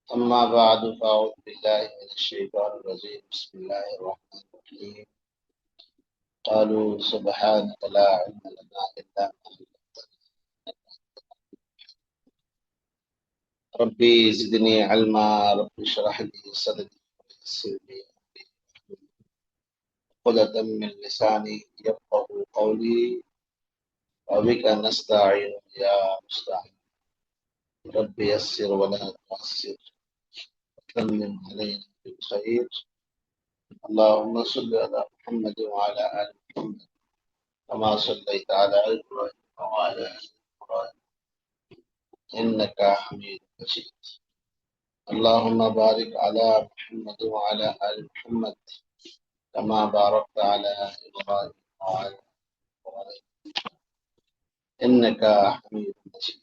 أما بعد فأعوذ بالله من الشيطان الرجيم بسم الله الرحمن الرحيم قالوا سبحانك لا علم لنا إلا ما علمتنا ربي زدني علما ربي اشرح لي صدري ويسر لي أمري عقدة من لساني يفقه قولي وبك نستعين يا مستعين ربي يسر ولا تعسر وتمم علينا بالخير اللهم صل على محمد وعلى آل محمد كما صليت على إبراهيم وعلى آل إبراهيم إنك حميد مجيد اللهم بارك على محمد وعلى آل محمد كما باركت على إبراهيم وعلى آل إبراهيم إنك حميد مجيد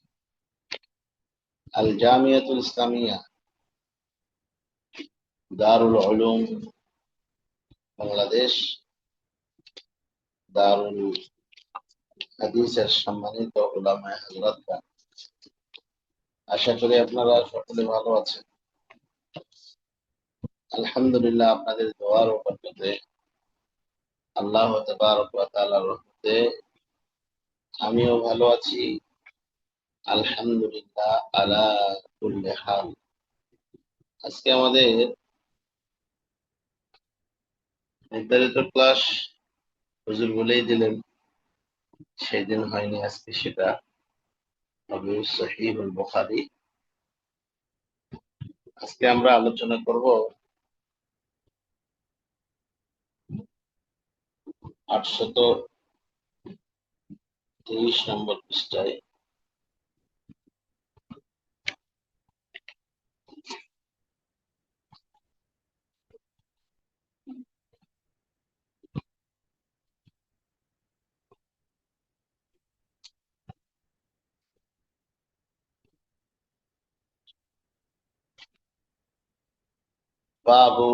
الجامعة الإسلامية دار العلوم বাংলাদেশ দারুল হাদিসের সম্মানিত উলামায়ে হযরতগণ, আশা করি আপনারা সকলে ভালো আছেন। আলহামদুলিল্লাহ, আপনাদের দোয়ার ও বরকতে আল্লাহ তাবারক ওয়া তাআলার রহমতে আমিও ভালো আছি। আলহামদুলিল্লাহ আলা কুল্লি হাল। আজকে আমাদের নির্ধারিত ক্লাস হুজুর বলেই দিলেন, সেদিন হয়নি, আজকে সেটা হবে সহিহুল বুখারী। আজকে আমরা আলোচনা করব 823 নম্বর পৃষ্ঠায় বাবু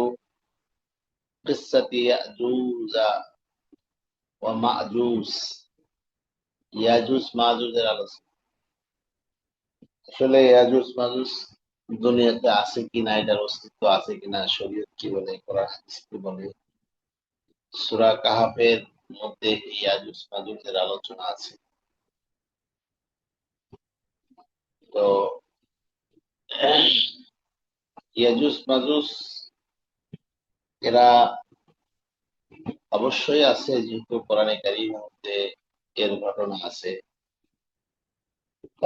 কিসসাতি ইয়াজুজ ওয়া মাজুজ। ইয়াজুজ মাজুজের আলোচনা। আসলে ইয়াজুজ মাজুজ দুনিয়াতে আছে কিনা, এটার অস্তিত্ব আছে কিনা, শরীয়ত কি বলে, কোরআন হাদিস কি বলে, সূরা কাহাফের মধ্যে ইয়াজুজ মাজুজের আলোচনা আছে। তো ইয়াজুজ মাজুজ এরা অবশ্যই আছে, যেহেতু কোরআনে কারীমের মধ্যে এর ঘটনা আছে।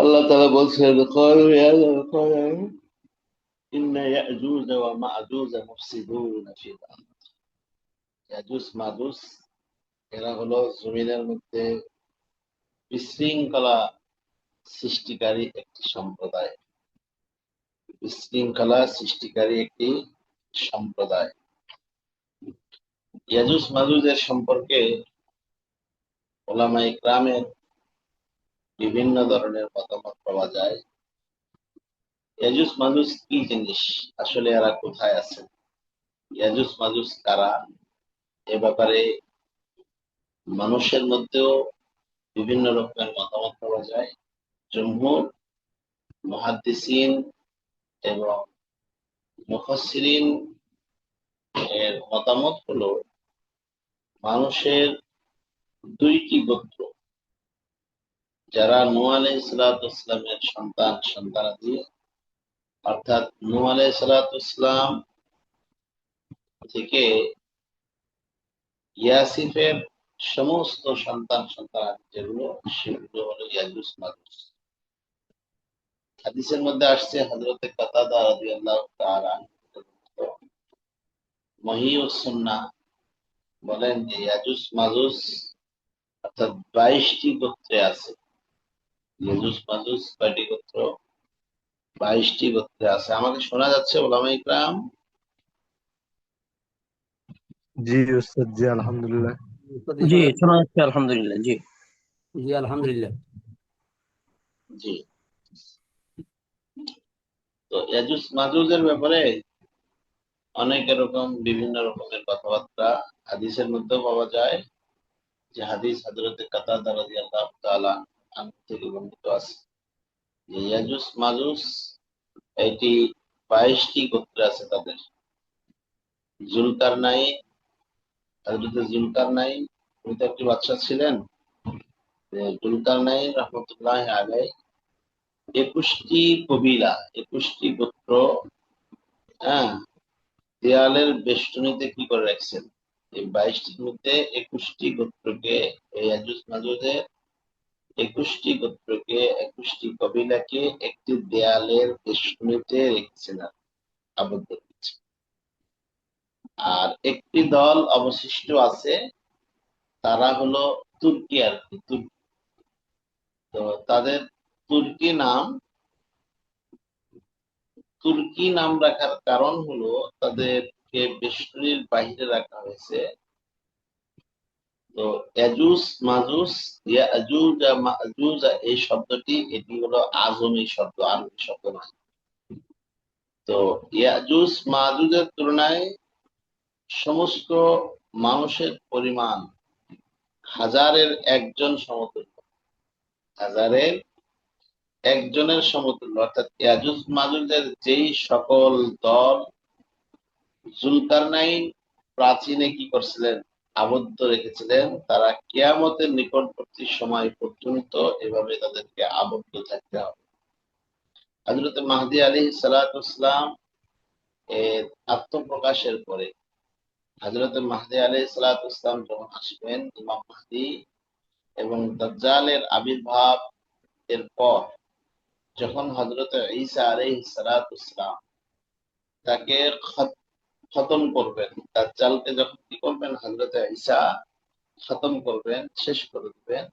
আল্লাহ তাআলা বলছেন, ক্বালু ইয়া লাকাল ইন্না ইয়াজুজ ওয়া মাজুজ মুফসিদুনা ফিল আরদ। ইয়াজুজ মাজুজ এরা হলো জমিনের মধ্যে বিশৃঙ্খলা সৃষ্টিকারী একটি সম্প্রদায়। বিশৃঙ্খলা সৃষ্টিকারী একটি সম্প্রদায়। ইয়াজুজ মাজুজের সম্পর্কে উলামায়ে কিরামের বিভিন্ন ধরনের মতামত পাওয়া যায়। ইয়াজুজ মাজুজ কি জিনিস, আসলে এরা কোথায় আছে, ইয়াজুজ মাজুজ কারা, এ ব্যাপারে মানুষের মধ্যেও বিভিন্ন রকমের মতামত পাওয়া যায়। জমহুর মুহাদ্দিসিন এবং মুফাসসিরিন এর মতামত হলো, মানুষের দুইটি গোত্র, যারা নূহ আলাইহিস সালাতু ওয়াস সালামের সন্তানাদি, অর্থাৎ নূহ আলাইহিস সালাতু ওয়াস সালাম থেকে ইয়াসিফের সমস্ত সন্তানাদি যেগুলো, সেগুলো হলো ইয়াজুজ মাজুজ। হাদিসের মধ্যে আসছে, হযরতে কাতাদা রাদিয়াল্লাহু তাআলা মহিউস সুন্নাহ বলেন যে ইয়াজুজ মাজুজ অর্থাৎ 22টি গোত্রে আছে। ইয়াজুজ মাজুজ কয়টি গোত্র? 22টি গোত্রে আছে। আমাকে শোনা যাচ্ছে উলামায়ে কিরাম? জি উস্তাদ, জি আলহামদুলিল্লাহ। জি শোনা যাচ্ছে আলহামদুলিল্লাহ। জি জি আলহামদুলিল্লাহ। জি। তো ইয়াজুজ মাজুজের ব্যাপারে অনেক এরকম বিভিন্ন রকমের কথাবার্তা হাদিসের মধ্যেও পাওয়া যায়। যে হাদিস হযরতে কাতাদা রাদিয়াল্লাহু তাআলা আনহু থেকে বর্ণিত আছে যে ইয়াজুজ মাজুজ এটি 22টি গোত্র আছে তাদের। জুলকারনাইন, হযরত জুলকারনাইন উনি তো একটি বাদশা ছিলেন। জুলকারনাইন রহমতুল্লাহ আলাইহি 21টি কবিলা, 21টি গোত্র, হ্যাঁ, দেয়ালের বেষ্টনীতে কি করে রাখছেন। এই 22টির মধ্যে 21টি গোত্রকে, এই ইয়াজুজ মাজুজের 21টি গোত্রকে, 21টি কবিলাকে একটি দেয়ালের বেষ্টনীতে রেখেছেন, আবদ্ধ রেখেছেন। আর একটি দল অবশিষ্ট আছে, তারা হলো তুর্কি আর কি, তুর্কি। তো তাদের তুর্কি নাম রাখার কারণ হলো তাদেরকে বেষ্টনীর বাইরে রাখা হয়েছে। তো ইয়াজুজ মাজুজ, ইয়াজুজ আর মাজুজ, এই শব্দটি এটি হলো আজমি শব্দ, আরবি শব্দ নয়। তো ইয়াজুজ মাজুজের তুলনায় সমস্ত মানুষের পরিমাণ হাজারের একজন সমতুল্য, হাজারের একজনের সমতুল্য। অর্থাৎ ইয়াজুজ মাজুজের যেই সকল দল জুলকারনাইন প্রাচীনে কি করছিলেন, আবদ্ধ রেখেছিলেন, তারা কিয়ামতের নিকটবর্তী সময় পর্যন্ত এভাবে তাদেরকে আবদ্ধ থাকতে হবে। হযরত মাহদী আলাইহিস সালাতু ওয়াস সালাম এর আত্মপ্রকাশের পরে, হযরত মাহদী আলাইহিস সালাতু ওয়াস সালাম যখন আসবেন, ইমাম মাহদী, এবং দাজ্জালের আবির্ভাব এর পর যখন হযরত ঈসা আলাইহিস সালাতু ওয়াস সালাম তাকে খতম করবেন, দাজ্জালকে যখন কি করবেন, হযরত ঈসা খতম করবেন, শেষ করে দিবেন,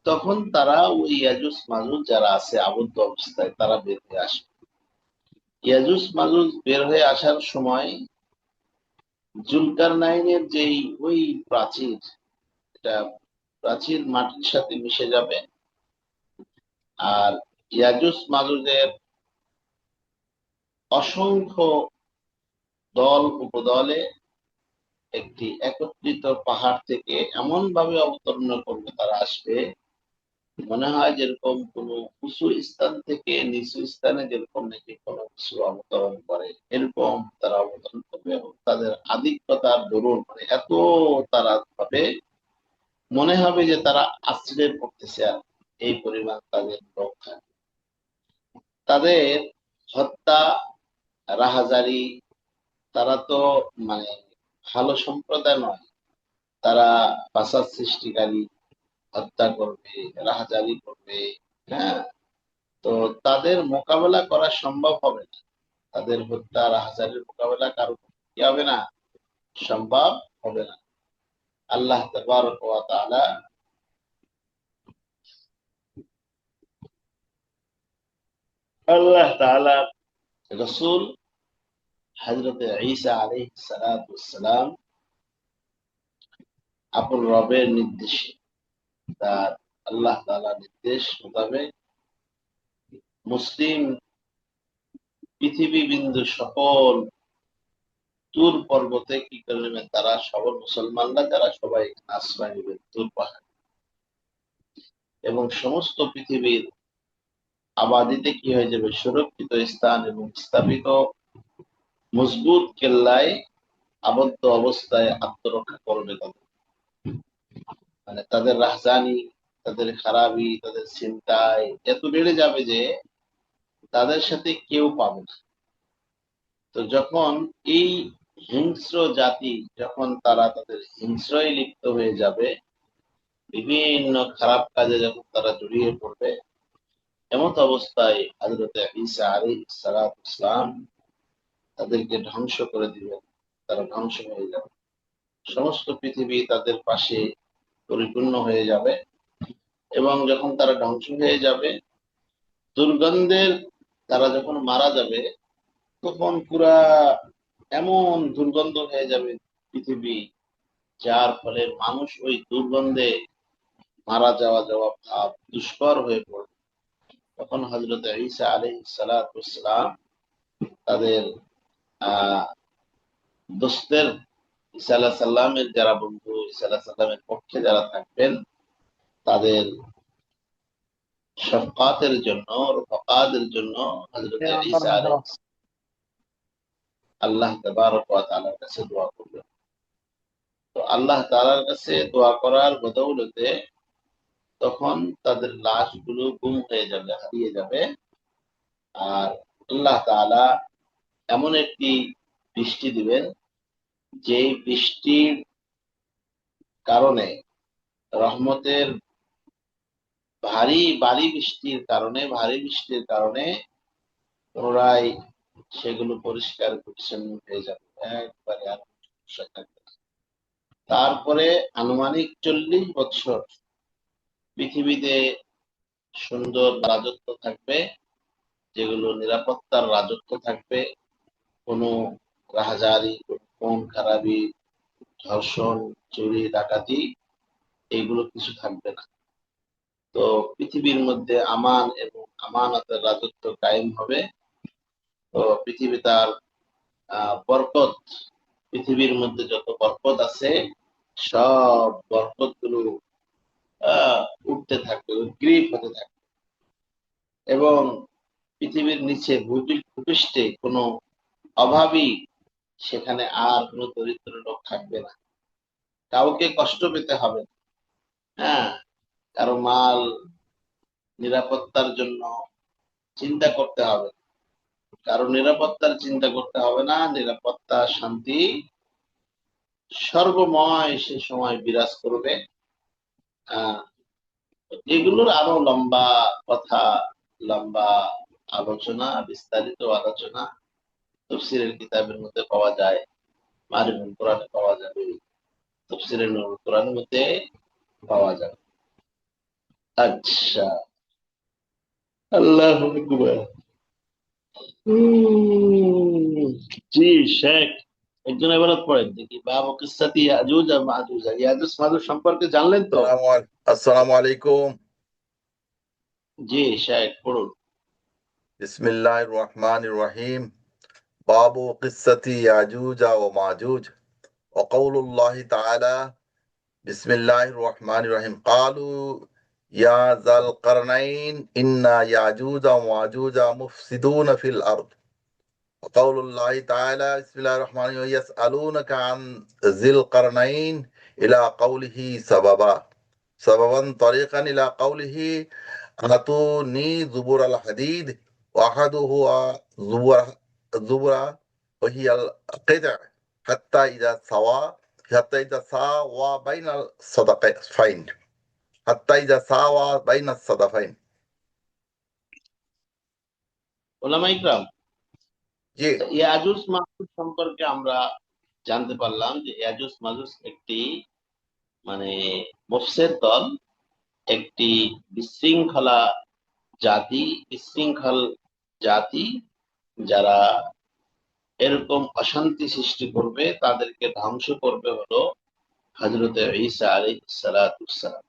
তখন তারা ওই ইয়াজুজ মাজুজ যারা আছে আবদ্ধ অবস্থায় তারা বের হয়ে আসবে। ইয়াজুজ মাজুজ বের হয়ে আসার সময় জুলকারনাইনের যেই ওই প্রাচীর, এটা প্রাচীর মাটির সাথে মিশে যাবে, আর ইয়াজুজ মাজুজের অসংখ্য দল উপদলে একটি একত্রিত পাহাড় থেকে এমন ভাবে অবতরণ করবে, তারা আসবে মনে হয় যেরকম কোন উঁচু স্থান থেকে নিচু স্থানে যেরকম নাকি কোনো কিছু অবতরণ করে, এরকম তারা অবতরণ করবে। এবং তাদের আধিক্যতার দরুন, মানে এত তারা ভাবে মনে হবে যে তারা আশ্রে পড়তেছে, আর এই পরিমাণ তাদের লোক থাকে। তাদের হত্যা, রাহাজারি, তারা তো মানে ভালো সম্প্রদায় নয়, তারা ফাসাদ সৃষ্টিকারী, হত্যা করবে, রাহাজারি করবে, হ্যাঁ। তো তাদের মোকাবেলা করা সম্ভব হবে না, তাদের হত্যা রাহাজারির মোকাবেলা কারো কি হবে না, সম্ভব হবে না। আল্লাহ তাবারক ওয়া তাআলা রাসূল হযরত ঈসা আলাইহিস সালাতু ওয়াস সালাম আপন রবের নির্দেশে, তার আল্লাহ তাআলার নির্দেশ মোতাবেক মুসলিম পৃথিবী বিন্দু সকল তুর পর্বতে কি করে নেবেন, তারা সকল মুসলমানরা যারা সবাই আশ্রয় নেবেন তুর পাহাড়ে, এবং সমস্ত পৃথিবীর আবাদিতে কি হয়ে যাবে, সুরক্ষিত স্থান এবং স্থাপিত মজবুত কেল্লায় আবদ্ধ অবস্থায় আত্মরক্ষা করবে তাদের। মানে তাদের রাহজানি, তাদের খারাপি, তাদের চিন্তায় এত বেড়ে যাবে যে তাদের সাথে কেউ পাবে না। তো যখন এই হিংস্র জাতি, যখন তারা তাদের হিংস্রই লিপ্ত হয়ে যাবে, বিভিন্ন খারাপ কাজে যখন তারা জড়িয়ে পড়বে, এমত অবস্থায় হযরত ঈসা আলাইহিস সালাতু ওয়াস সালাম তাদেরকে ধ্বংস করে দিবেন, তারা ধ্বংস হয়ে যাবে, সমস্ত পৃথিবী তাদের পাশে পরিপূর্ণ হয়ে যাবে। এবং যখন তারা ধ্বংস হয়ে যাবে, দুর্গন্ধের, তারা যখন মারা যাবে, তখন পুরা এমন দুর্গন্ধ হয়ে যাবে পৃথিবী, যার ফলে মানুষ ওই দুর্গন্ধে মারা যাওয়া যাওয়া ভাব দুষ্কর হয়ে পড়বে। তখন হযরত ঈসা আলাইহিস সালাতু ওয়াস সালাম তাদের আহ দোস্তের, ঈসা আলাইহিস সালামের যারা বন্ধু, ঈসা আলাইহিস সালামের পক্ষে যারা থাকবেন, তাদের শফকাতের জন্য, রফাকাতের জন্য হযরত ঈসা আলাইহিস আল্লাহ তাবারক ওয়া তাআলার কাছে দোয়া করবে। তো আল্লাহ তাআলার কাছে দোয়া করার বদৌলতে তখন তাদের লাশগুলো গুম হয়ে যাবে, হারিয়ে যাবে। আর আল্লাহ তাআলা এমন একটি বৃষ্টি দিবেন, যে বৃষ্টির কারণে, রহমতের ভারী বৃষ্টির কারণে পুনরায় সেগুলো পরিষ্কার পরিচ্ছন্ন হয়ে যাবে, একবারে আর সমস্যা থাকবে না। তারপরে আনুমানিক 40 বছর পৃথিবীতে সুন্দর রাজত্ব থাকবে, যেগুলো নিরাপত্তার রাজত্ব থাকবে। কোনো রাহাজারি, খুন খারাপি, ধর্ষণ, চুরি ডাকাতি এইগুলো কিছু থাকবে না। তো পৃথিবীর মধ্যে আমান এবং আমানতের রাজত্ব কায়েম হবে। তো পৃথিবী তার বরকত, পৃথিবীর মধ্যে যত বরকত আছে সব বরকত গুলো উঠতে থাকবে, উদ্গ্রীব হতে থাকবে। এবং পৃথিবীর নিচে ভূপৃষ্ঠে কোনো অভাবী, সেখানে আর কোনো দরিদ্র লোক থাকবে না। কাউকে কষ্ট পেতে হবে না। হ্যাঁ, কারো মাল নিরাপত্তার জন্য চিন্তা করতে হবে, কারো নিরাপত্তার চিন্তা করতে হবে না। নিরাপত্তা, শান্তি সর্বময় সে সময় বিরাজ করবে। আহ এগুলোর আরো লম্বা কথা, লম্বা আলোচনা, বিস্তারিত আলোচনা তাফসীরের কিতাবের মধ্যে পাওয়া যায়, মারিফুল কোরআনে পাওয়া যাবে, তাফসীরে নূরুল কোরআনের মধ্যে পাওয়া যাবে। আচ্ছা, আল্লাহু আকবার। জি শেখ, একজন ইবারত পড়েন দেখি। বাবু কিসসাতি ইয়াজুজ আর মাজুজ। ইয়াজুজ মাজুজ সম্পর্কে জানলেন তো? আসসালামু আলাইকুম। জি শেখ, পড়ুন। বিসমিল্লাহির রহমানির রহিম। বাবু কিসসাতি ইয়াজুজ ওয়া মাজুজ ওয়া কাউলুল্লাহি তাআলা। বিসমিল্লাহির রহমানির রহিম। ক্বালু ইয়া যাল কারনাইন ইন্না ইয়াজুজ ওয়া মাজুজ মুফসিদুনা ফিল আরদ। ওয়া কাউলুল্লাহি তাআলা। বিসমিল্লাহির রহমানির রহিম। ইয়াসআলুনাকা আন যিল কারনাইন ইলা কাউলিহি সাবাবান তারিকান ইলা কাউলিহি আতুনি জুবুর আল হাদিদ ওয়াহাদুহু জুবরা ওহিয়াল কিতা হাত্তা ইদা সাওয়া বাইনাল সাদাফাইন ওলামা ইকরাম, জি ইয়াজুজ মাজুজ সম্পর্কে আমরা জানতে পারলাম যে ইয়াজুজ মাজুজ একটি মানে মুফসিদ দল, একটি বিশৃঙ্খল জাতি, যারা এরকম অশান্তি সৃষ্টি করবে, তাদেরকে ধ্বংস করবে হলো হযরতে ঈসা আলাইহিস সালাতু ওয়াসসালাম।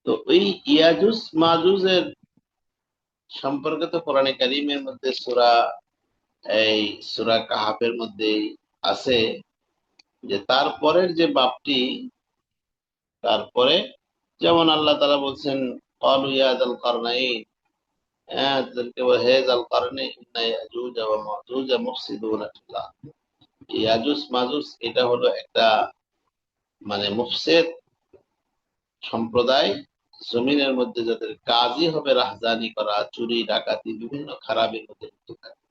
তো ওই ইয়াজুজ মাজুজের সম্পর্কে তো কোরআনে কারীমের মধ্যে সূরা কাহাফের মধ্যে আছে যে তারপরের যে বাপটি, তারপরে যেমন আল্লাহ তাআলা বলছেন ক্বালু ইয়া যাল কারনাইন, হে যাল কারনাইন ইন্না ইয়াজুজ ওয়া মাজুজ মুফসিদুনা ফিল আরদ। ইয়াজুজ মাজুজ এটা হলো একটা মুফসিদ সম্প্রদায়, জমিনের মধ্যে যাদের কাজই হবে রাহজানি করা, চুরি ডাকাতি, বিভিন্ন খারাপের মধ্যে লিপ্ত থাকে।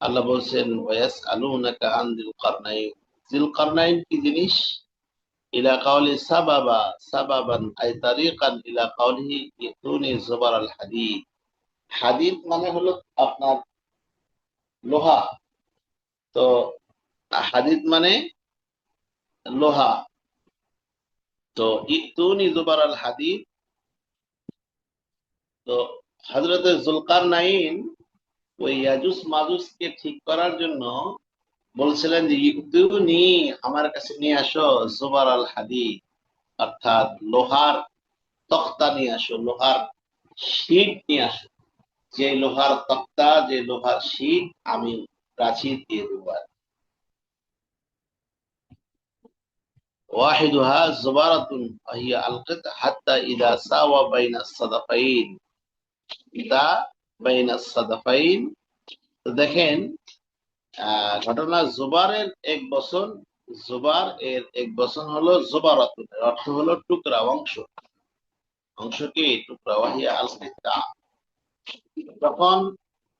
আল্লাহ বলছেন ওয়ায়াসআলুনাকা আন যিল কারনাইন। যিল কারনাইন কি জিনিস? ইলা কাউলি সাবাবান আই তারিকান ইলা কাউলিহি ইতুনি জুবার আল হাদিদ। হাদিদ মানে হলো আপনার লোহা। তো হাদিদ মানে লোহা। তো ইতুনি জুবার আল হাদিদ। তো হযরতে যুলকারনাইন ওই ইয়াজুজ মাজুজকে ঠিক করার জন্য বলছিলেন যে ইতুনি, আমার কাছে নিয়ে আসো জুবার আল হাদিদ, অর্থাৎ লোহার তক্তা নিয়ে আসো, লোহার শীট নিয়ে আসো। যে লোহার তক্তা, যে লোহার শীট আমি প্রাচীর দিয়ে দেবো। ওয়াহিদুহা জুবারাতুন ওয়াহিয়া আলকাত হাত্তা ইদা সাওয়া বাইনাস সাদাফাইন। ইদা বাইনাস সাদাফাইন। তো দেখেন ঘটনা জুবারের এক বছর, জুবার এর এক বছর হলো জুবারাতুন, অর্থ হলো টুকরা, অংশ। অংশ কি? টুকরা। ওয়াহিয়া আল কিতা। তখন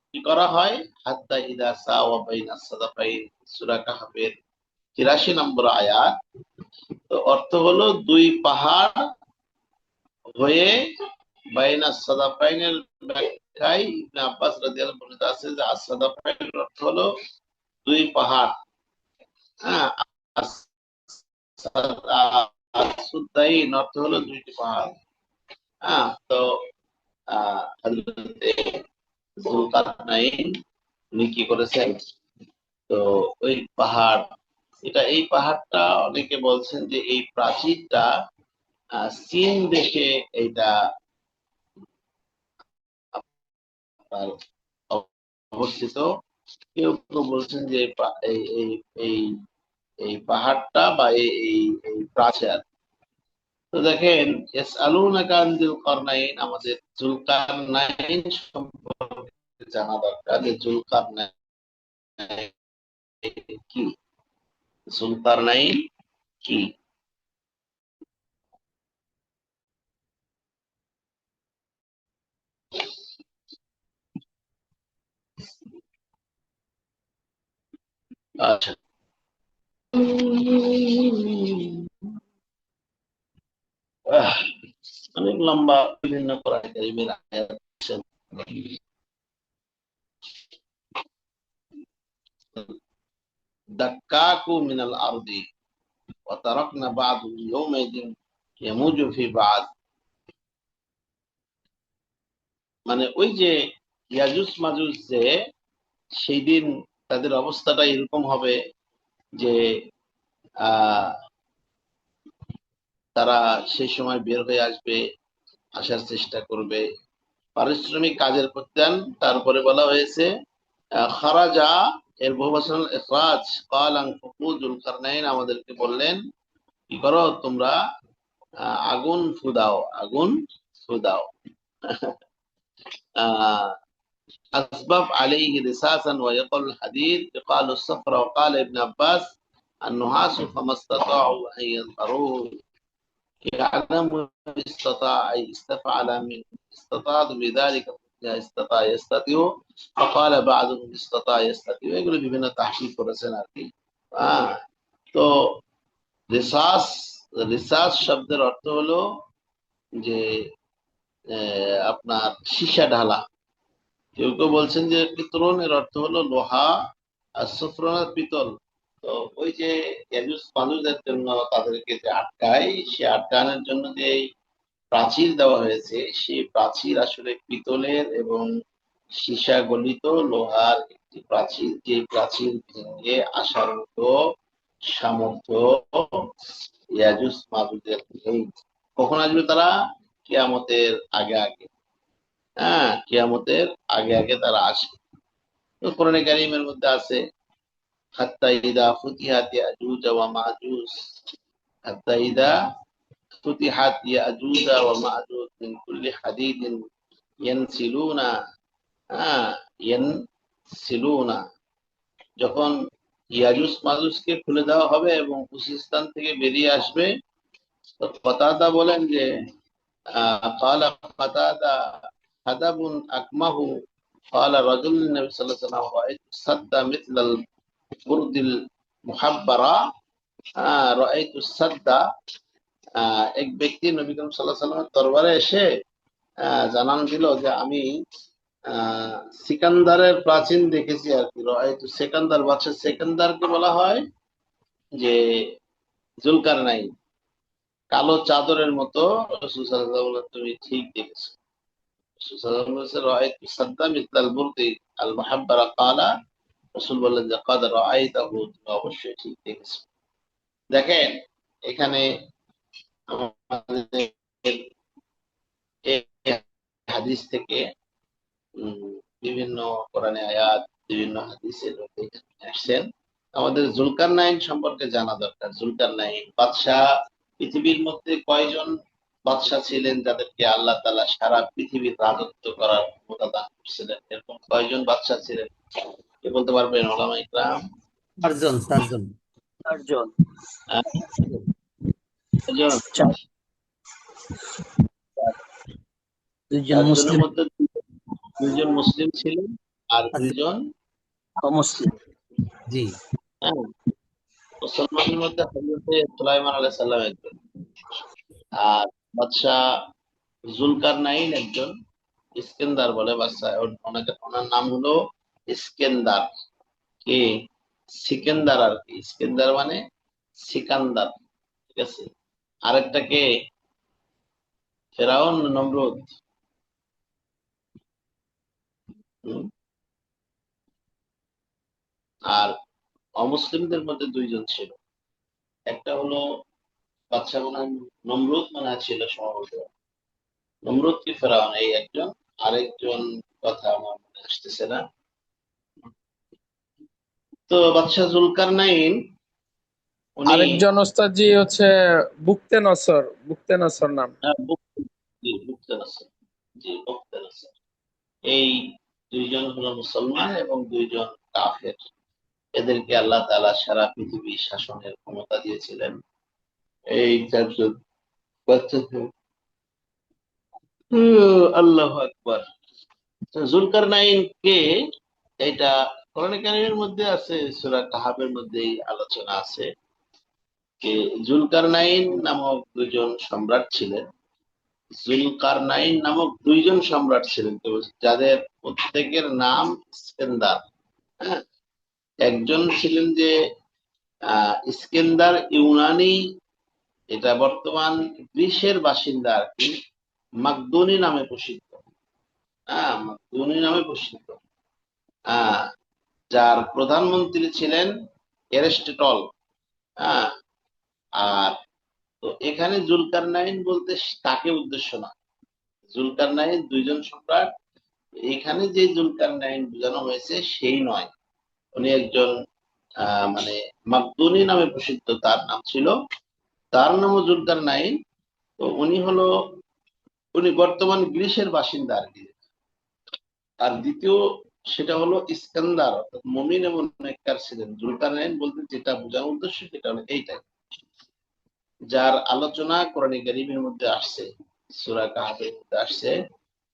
কি করা হয়? হাত্তা ইদা সাওয়া বাইনা সাদাফাইন, সূরা কাহফের ৮৩ নম্বর আয়াত। তো অর্থ হলো দুই পাহাড় হয়ে, বাইনা সাদাফাইনের ব্যাখ্যায় ইবনে আব্বাস রাদিয়াল্লাহু আনহু বলতে আছে যে as-সাদাফাইনের অর্থ হলো দুই পাহাড়। হ্যাঁ, সুদ্দাইন অর্থ হলো দুইটি পাহাড়। হ্যাঁ, তো হযরতে যুলকারনাইন উনি কি করেছেন? তো ওই পাহাড়, এই পাহাড়টা অনেকে বলছেন যে এই প্রাচীরটা চীন দেশে এইটা আপনার অবস্থিত। কেউ কেউ বলছেন যে এই এই এই এই পাহাড়টা বা এই এই প্রাচীর। তো দেখেন, ইয়াসআলুনাকা আন যুলকারনাইন, আমাদের যুলকারনাইন সম্পর্কে জানা দরকার যে যুলকারনাইন কি, যুলকারনাইন কি। আচ্ছা, অনেক লম্বা বিভিন্ন কোরআন কারীমের আয়াত আছেন। দাক্কাকু মিনাল আরদি ওয়া তারাকনা বা'দুহুম ইয়াওমাইযিন ইয়ামুজু ফি বা'দ। মানে ওই যে ইয়াজুজ মাজুজ, যে সেই দিন তাদের অবস্থাটা এরকম হবে যে তারা সেই সময় বের হয়ে আসবে, আসার চেষ্টা করবে, পারিশ্রমিক কাজের প্রত্যান। তারপরে বলা হয়েছে খারাজা, এর বহুবচন ইখরাজ। ক্বাল আনফুকু, যুলকারনাইন আমাদেরকে বললেন কি করো তোমরা, আগুন ফুদাও, আগুন ফুদাও। أسباب عليه رصاصا ويقول الحديد، يقال الصفر. وقال ابن عباس النحاس فما استطاعوا أن يظهروه. يعلم استطاع أي استفعل من استطاع بذلك، استطاع يستطيع، فقال بعضهم استطاع يستطيع। এগুলো বিভিন্ন তাহকিক করেছেন আর কি। তো রিসাস, রিসাস শব্দের অর্থ হলো যে আপনার সীসা ঢালা। কেউ কেউ বলছেন যে পিতরনের অর্থ হলো লোহা, আর সুফরনের পিতল। তো ওই যে ইয়াজুজ মাজুজের জন্য তাদেরকে যে আটকায়, সে আটকানোর জন্য যে প্রাচীর দেওয়া হয়েছে, সেই প্রাচীর আসলে পিতলের এবং সীসা গলিত লোহার একটি প্রাচীর, যে প্রাচীর ভেঙে আসার মতো সামর্থ্য ইয়াজুজ মাজুজের নেই। কখন আসবে তারা? কিয়ামতের আগে আগে। কিয়ামতের আগে আগে তারা আসে। তো কোরআনে কারীমের মধ্যে আছে হাত্তা ইদা ফুতিহাত ইয়াজুজ ওয়া মাজুজ, হাত্তা ইদা ফুতিহাত ইয়াজুজ ওয়া মাজুজ মিন কুল্লি হাদিদিন ইয়ানসিলুনা, ইয়ানসিলুনা। যখন ইয়াজুজ মাজুজকে খুলে দেওয়া হবে এবং উঁচু স্থান থেকে বেরিয়ে আসবে, তো কতাদা বলেন যে ক্বালা কতাদা হাদাবুন আকমাহু ক্বালা রাজুলুন নবী সাল্লাল্লাহু আলাইহি ওয়াসাল্লাম রাআইতু সাদ্দা মিথলাল বুরদিল মুহাব্বারা। রাআইতু সাদ্দা, এক ব্যক্তি নবী করিম সাল্লাল্লাহু আলাইহি ওয়াসাল্লামের দরবারে এসে জানান দিল যে আমি সিকান্দারের প্রাচীন দেখেছি আর কি। রাআইতু সিকান্দার, বাদশা সিকান্দারকে বলা হয় যে যুলকারনাইন, কালো চাদরের মতো। রাসূল সাল্লাল্লাহু আলাইহি ওয়াসাল্লাম তুমি ঠিক দেখেছো। রাসূল সাল্লাল্লাহু আলাইহি ওয়াসাল্লাম রাআইতু সাদ্দা মিথলাল বুরদি আল মুহাব্বারা ক্বালা, রাসূল বললেন যে ক্বাদ রাআইতাহু, তুমি অবশ্যই ঠিক দেখেছো। দেখেন এখানে আমাদের এই হাদিস থেকে বিভিন্ন কোরআনে আয়াত, বিভিন্ন হাদিসের মধ্যে আসছেন। আমাদের যুলকারনাইন সম্পর্কে জানা দরকার। যুলকারনাইন বাদশাহ, পৃথিবীর মধ্যে কয়জন বাদশাহ ছিলেন যাদেরকে আল্লাহ তাআলা সারা পৃথিবীর রাজত্ব করার ক্ষমতা দান করেছিলেন? এরকম কয়জন বাদশাহ ছিলেন? কে বলতে পারবেন ওলামা ইকরাম? চারজন। চারজন। হ্যাঁ, চারজন। চার। দুইজন চারজনের মুসলিম, মধ্যে দুইজন মুসলিম ছিলেন আর দুইজন অমুসলিম। জি হ্যাঁ, মুসলমানের মধ্যে হযরতে সুলাইমান আলাইহিস সালাম একজন, আর বাদশাহ জুলকারনাইন একজন। ইস্কেন্দার বলে বাদশাহ, ওনার নাম হলো ইস্কেন্দার। কে? সিকেন্দার আর কি। ইস্কেন্দার মানে সিকান্দার, ঠিক আছে। আরেকটা কে? ফেরাউন, নমরুদ। হুম? আর অমুসলিমদের মধ্যে দুইজন ছিল। একটা হলো বাদশাহ মনে হয় নমরুদ মনে হয় ছিল সম্ভবত। নমরুদ কি ফেরাউন, এই একজন। আরেকজন কথা আমার মনে আসতেছে না। তো বাদশাহ জুলকারনাইন উনি আরেকজন ওস্তাদজি হচ্ছে বুকতে নসর নাম। জি মুক্তানাসর, জি মুক্তানাসর। এই দুইজন হলো মুসলমান এবং দুইজন কাফের। এদেরকে আল্লাহ তাআলা সারা পৃথিবী শাসনের ক্ষমতা দিয়েছিলেন। এই চারজন বাচ্চাদের। আল্লাহু আকবার। তো জুলকারনাইন কে? এটা কোরআনে কারীমের মধ্যে আছে, সূরা কাহাফের মধ্যেই আলোচনা আছে যে জুলকারনাইন নামক দুজন সম্রাট ছিলেন। জুলকারনাইন নামক দুইজন সম্রাট ছিলেন, তো যাদের প্রত্যেকের নাম ইস্কেন্দার। হ্যাঁ, একজন ছিলেন যে ইস্কেন্দার ইউনানি, এটা বর্তমান গ্রিসের বাসিন্দা আর কি, মাকদুনি নামে প্রসিদ্ধ। হ্যাঁ, মাকদুনি নামে প্রসিদ্ধ। হ্যাঁ, যার প্রধানমন্ত্রী ছিলেন এরিস্টটল। হ্যাঁ, আর তো এখানে জুলকারনাইন বলতে তাকে উদ্দেশ্য না। জুলকারনাইন দুইজন সম্রাট, এখানে যে জুলকারনাইন বোঝানো হয়েছে সেই নয়। উনি একজন মানে মাকদুনি নামে প্রসিদ্ধ, তার নাম ছিল, তার নামও জুলকারনাইন। তো উনি বর্তমান গ্রিসের বাসিন্দা আর কি। আর দ্বিতীয় সেটা হলো ইস্কান্দার, অর্থাৎ মুমিন এবং নেককার ছিলেন। জুলকারনাইন বলতে যেটা বোঝানোর উদ্দেশ্য সেটা হলো এইটাই, যার আলোচনা কোরআনে কারীমের মধ্যে আসছে, সূরা কাহফের মধ্যে আসছে,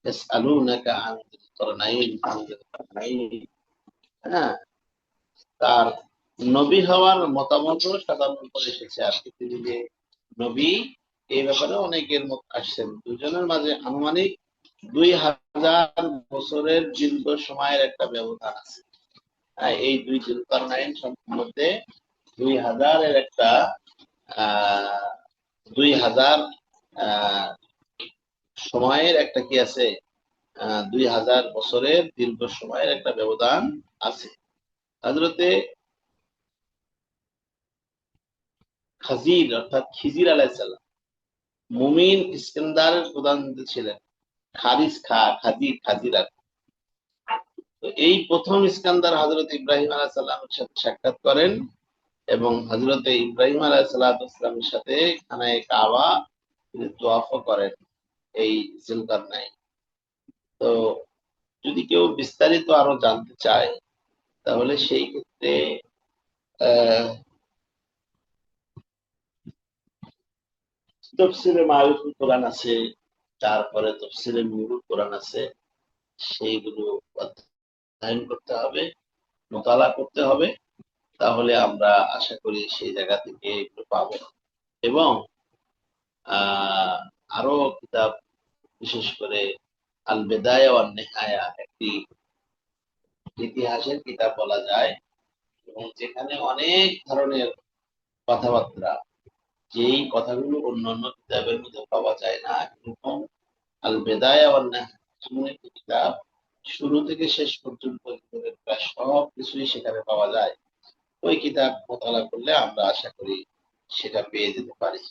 ইয়াসআলুনাকা আন যিল কারনাইন। হ্যাঁ, তার নবী হওয়ার মতামত সাধারণত এসেছে আর কি। তিনি যে নবী, এই ব্যাপারে অনেকের মত আসছেন। দুজনের মাঝে আনুমানিক 2000 বছরের দীর্ঘ সময়ের একটা ব্যবধান আছে। এই দুই জুলকারনাইন মধ্যে 2000-এর একটা 2000 সময়ের একটা কি আছে, 2000 বছরের দীর্ঘ সময়ের একটা ব্যবধান আছে। হযরতে খাজির অর্থাৎ খিজির আলাইহিস সালাম মুমিন ইস্কেন্দারের প্রধানমন্ত্রী ছিলেন। খাজির। তো এই প্রথম ইস্কান্দার হযরত ইব্রাহিম আলাইহিস সালামের সাথে সাক্ষাৎ করেন এবং হযরত ইব্রাহিম আলাইহিস সালামের সাথে খানায়ে কাবা তোয়াফ করেন এই জুলকারনাইন। তো যদি কেউ বিস্তারিত আরো জানতে চায় তাহলে সেই ক্ষেত্রে আহ তাফসীরে মারিফুল কোরআন আছে, তারপরে তাফসীরে নুরুল কোরআন আছে, সেইগুলো অধ্যয়ন করতে হবে, মোতালা করতে হবে। তাহলে আমরা আশা করি সেই জায়গা থেকে একটু পাবো। এবং আহ আরো কিতাব, বিশেষ করে আল বেদায়া ওয়ান নেহায়া একটি ইতিহাসের কিতাব বলা যায়, এবং যেখানে অনেক ধরনের কথাবার্তা, যেই কথাগুলো অন্যান্য কিতাবের মধ্যে পাওয়া যায় না, এরকম আল বেদায়া ওয়ান নেহায়া এমন একটি কিতাব, শুরু থেকে শেষ পর্যন্ত প্রায় সব কিছুই সেখানে পাওয়া যায়। ওই কিতাব মোতালা করলে আমরা আশা করি সেটা পেয়ে যেতে পারি।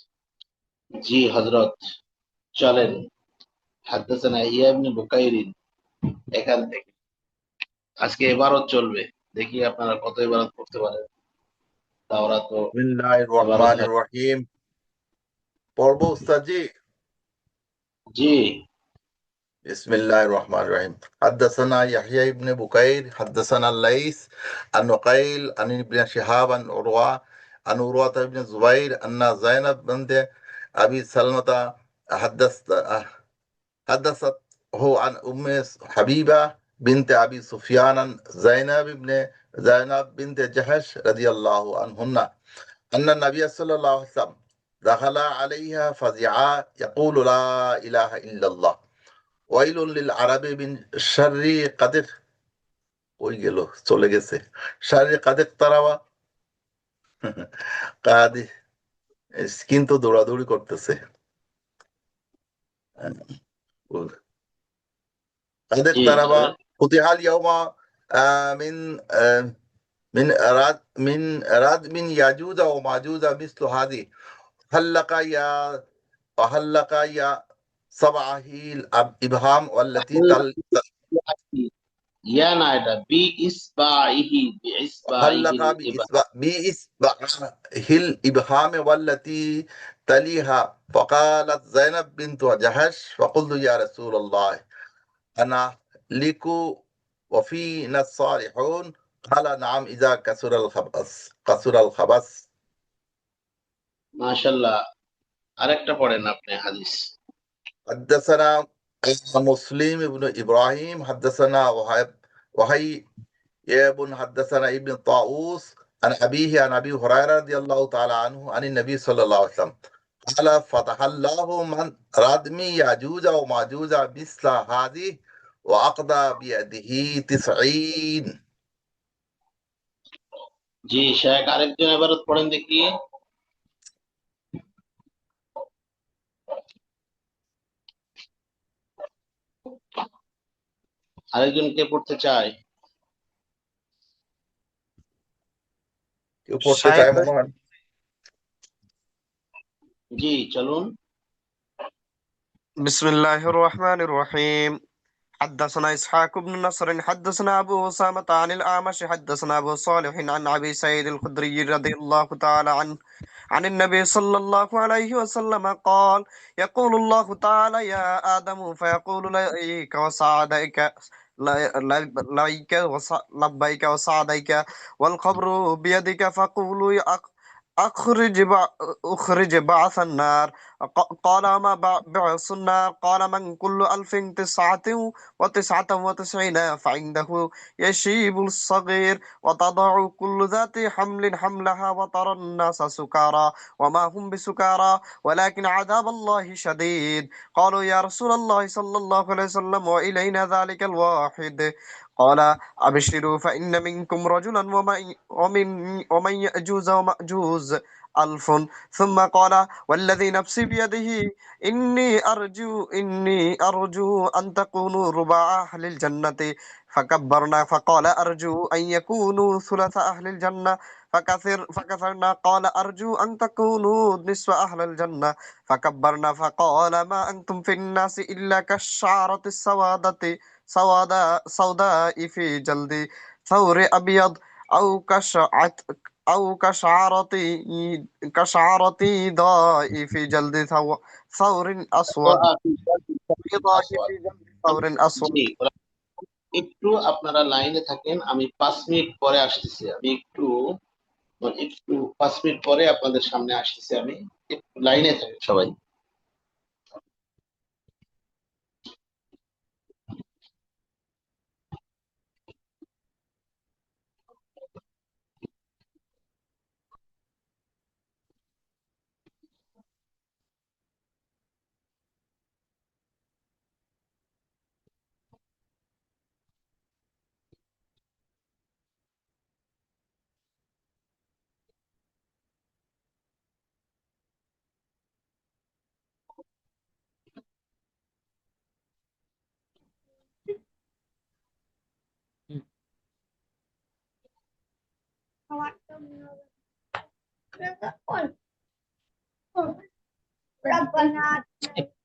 জি হযরত, চলেন। হাদদাসানা ইয়া ইবনে বুকাইরিন, এখান থেকে আজকে ইবারত চলবে। দেখি আপনারা কত ইবারত করতে পারেন। তাওরাত তো বিসমিল্লাহির ইবারত রহমানির রহিম। পড়বো উস্তাদজি? জি بسم الله الرحمن الرحيم. حدثنا يحيى بن بكير حدثنا الليث عن نقيل عن ابن شهاب عن عروة بن الزبير أن زينب بنت أبي سلمة حدثت حدثته عن أم حبيبة بنت أبي سفيان زينب بنت جحش رضي الله عنهن أن النبي صلى الله عليه وسلم دخل عليها فزعا يقول لا إله إلا الله ويل للعرب من شر قد ওই গেল চলে গেছে শারীর কাদের তারাওয়া কাদি কিন্তু দৌড়াদৌড়ি করতেছে কাদের জি তারাওয়া চলেন। ফুতিহাল ইয়াউমা মিন من راد من ياجوج وماجوج مثل هذه هلك يا وهلك يا سبعه الإبهام والتي ইয়া না, এটা বি ইসবাইহি বি هلك ইসবাইহিল ইবহা। بإصبعه الإبهام والتي تليها فقالت زينب بنت جحش فقلت يا رسول الله أنا لك وفينا الصالحون قال نعم إذا كسر الخبث মাশাআল্লাহ। আরেকটা পড়েন আপনি হাদিস। حدثنا مسلم بن إبراهيم حدثنا وهي بن حدثنا ابن طاووس عن أبيه عن أبي هريرة رضي الله تعالى عنه عن النبي صلى الله عليه وسلم قال فتح الله من ردم ياجوج وماجوج مثل هذه وأقضى بيده 90 জি শেখ, আরেকজন এবারত পড়েন দেখি। আরেকজন কে পড়তে চায়? কেউ পড়তে শায়েখ চায় ভাই। মনে হয় জি চলুন। بسم الله الرحمن الرحيم. حدثنا إسحاق بن نصر حدثنا أبو أسامة عن الأعمش حدثنا أبو صالح عن أبي سعيد الخدري رضي الله تعالى عنه عن النبي صلى الله عليه وسلم قال يقول الله تعالى يا آدم فيقول لبيك وسعديك لبيك وسعديك والقبر بيدك فقول أخرج بعث النار. قال ما بعث النار؟ قال من كل 1999 فعنده يشيب الصغير وتضع كل ذات حمل حملها وترى الناس سكارى وما هم بسكارى ولكن عذاب الله شديد. قالوا يا رسول الله صلى الله عليه وسلم وإلينا ذلك الواحد؟ قال أبشروا فإن منكم رجلا ومن يأجوز ومأجوز 1000. ثم قال والذي نفسي بيده إني أرجو أن تكونوا ربع أهل الجنة فكبرنا. فقال أرجو أن يكونوا ثلث أهل الجنة فكثرنا. قال أرجو أن تكونوا نصف أهل الجنة فكبرنا. فقال ما أنتم في الناس إلا كالشعرة سوداء في جلد ثور أبيض أو أو كشعرة ضاء في جلد ثور أسود بيضاء في جلد ثور أسود. জি, একটু আপনারা লাইনে থাকেন, আমি 5 মিনিট পরে আসতেছি। আমি একটু 5 মিনিট পরে আপনাদের সামনে আসতেছি। আমি একটু লাইনে থাকেন সবাই।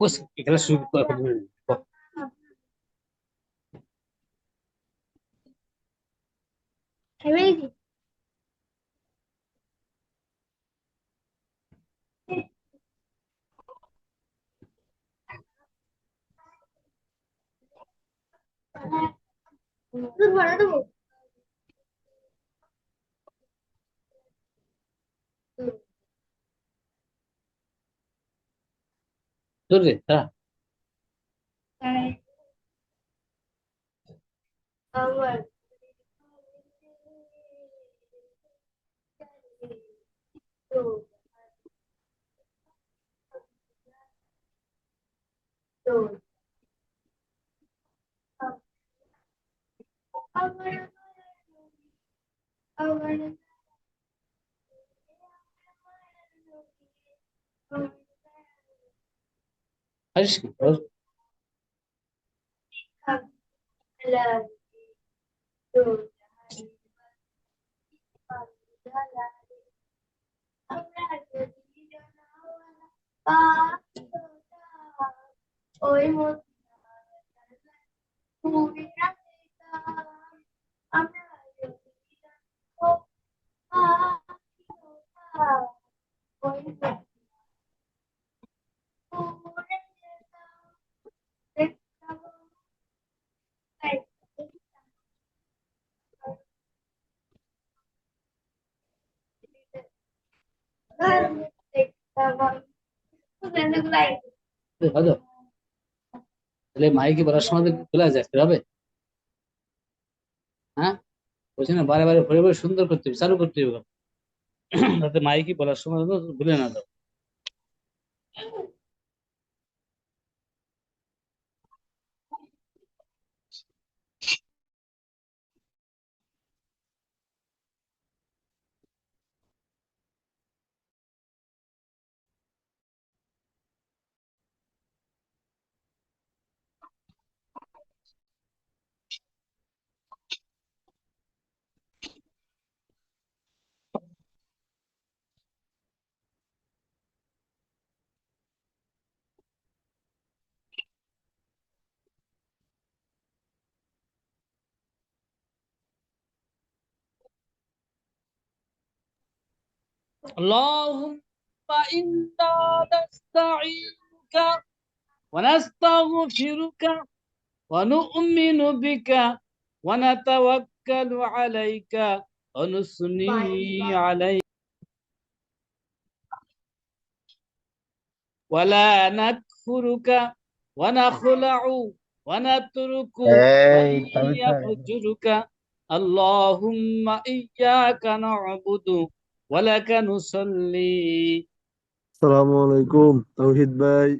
بص এখানে শুরু করে জোরে হ্যাঁ হারিস কি ভালো তাহলে মাইকে বলার সময় চলে যায় হবে হ্যাঁ বলছি না বারে বারে ভরে ভরে সুন্দর করতে হবে চালু করতে হবে যাতে মাইকে বলার সময় যেন ভুলে না যাও اللهم إنا نستعينك ونستغفرك ونؤمن بك ونتوكل عليك ونثني عليك ولا نكفرك ونخلع ونترك من يفجرك اللهم إياك نعبد ولك نصلي আসসালামু আলাইকুম তাওহিদ ভাই।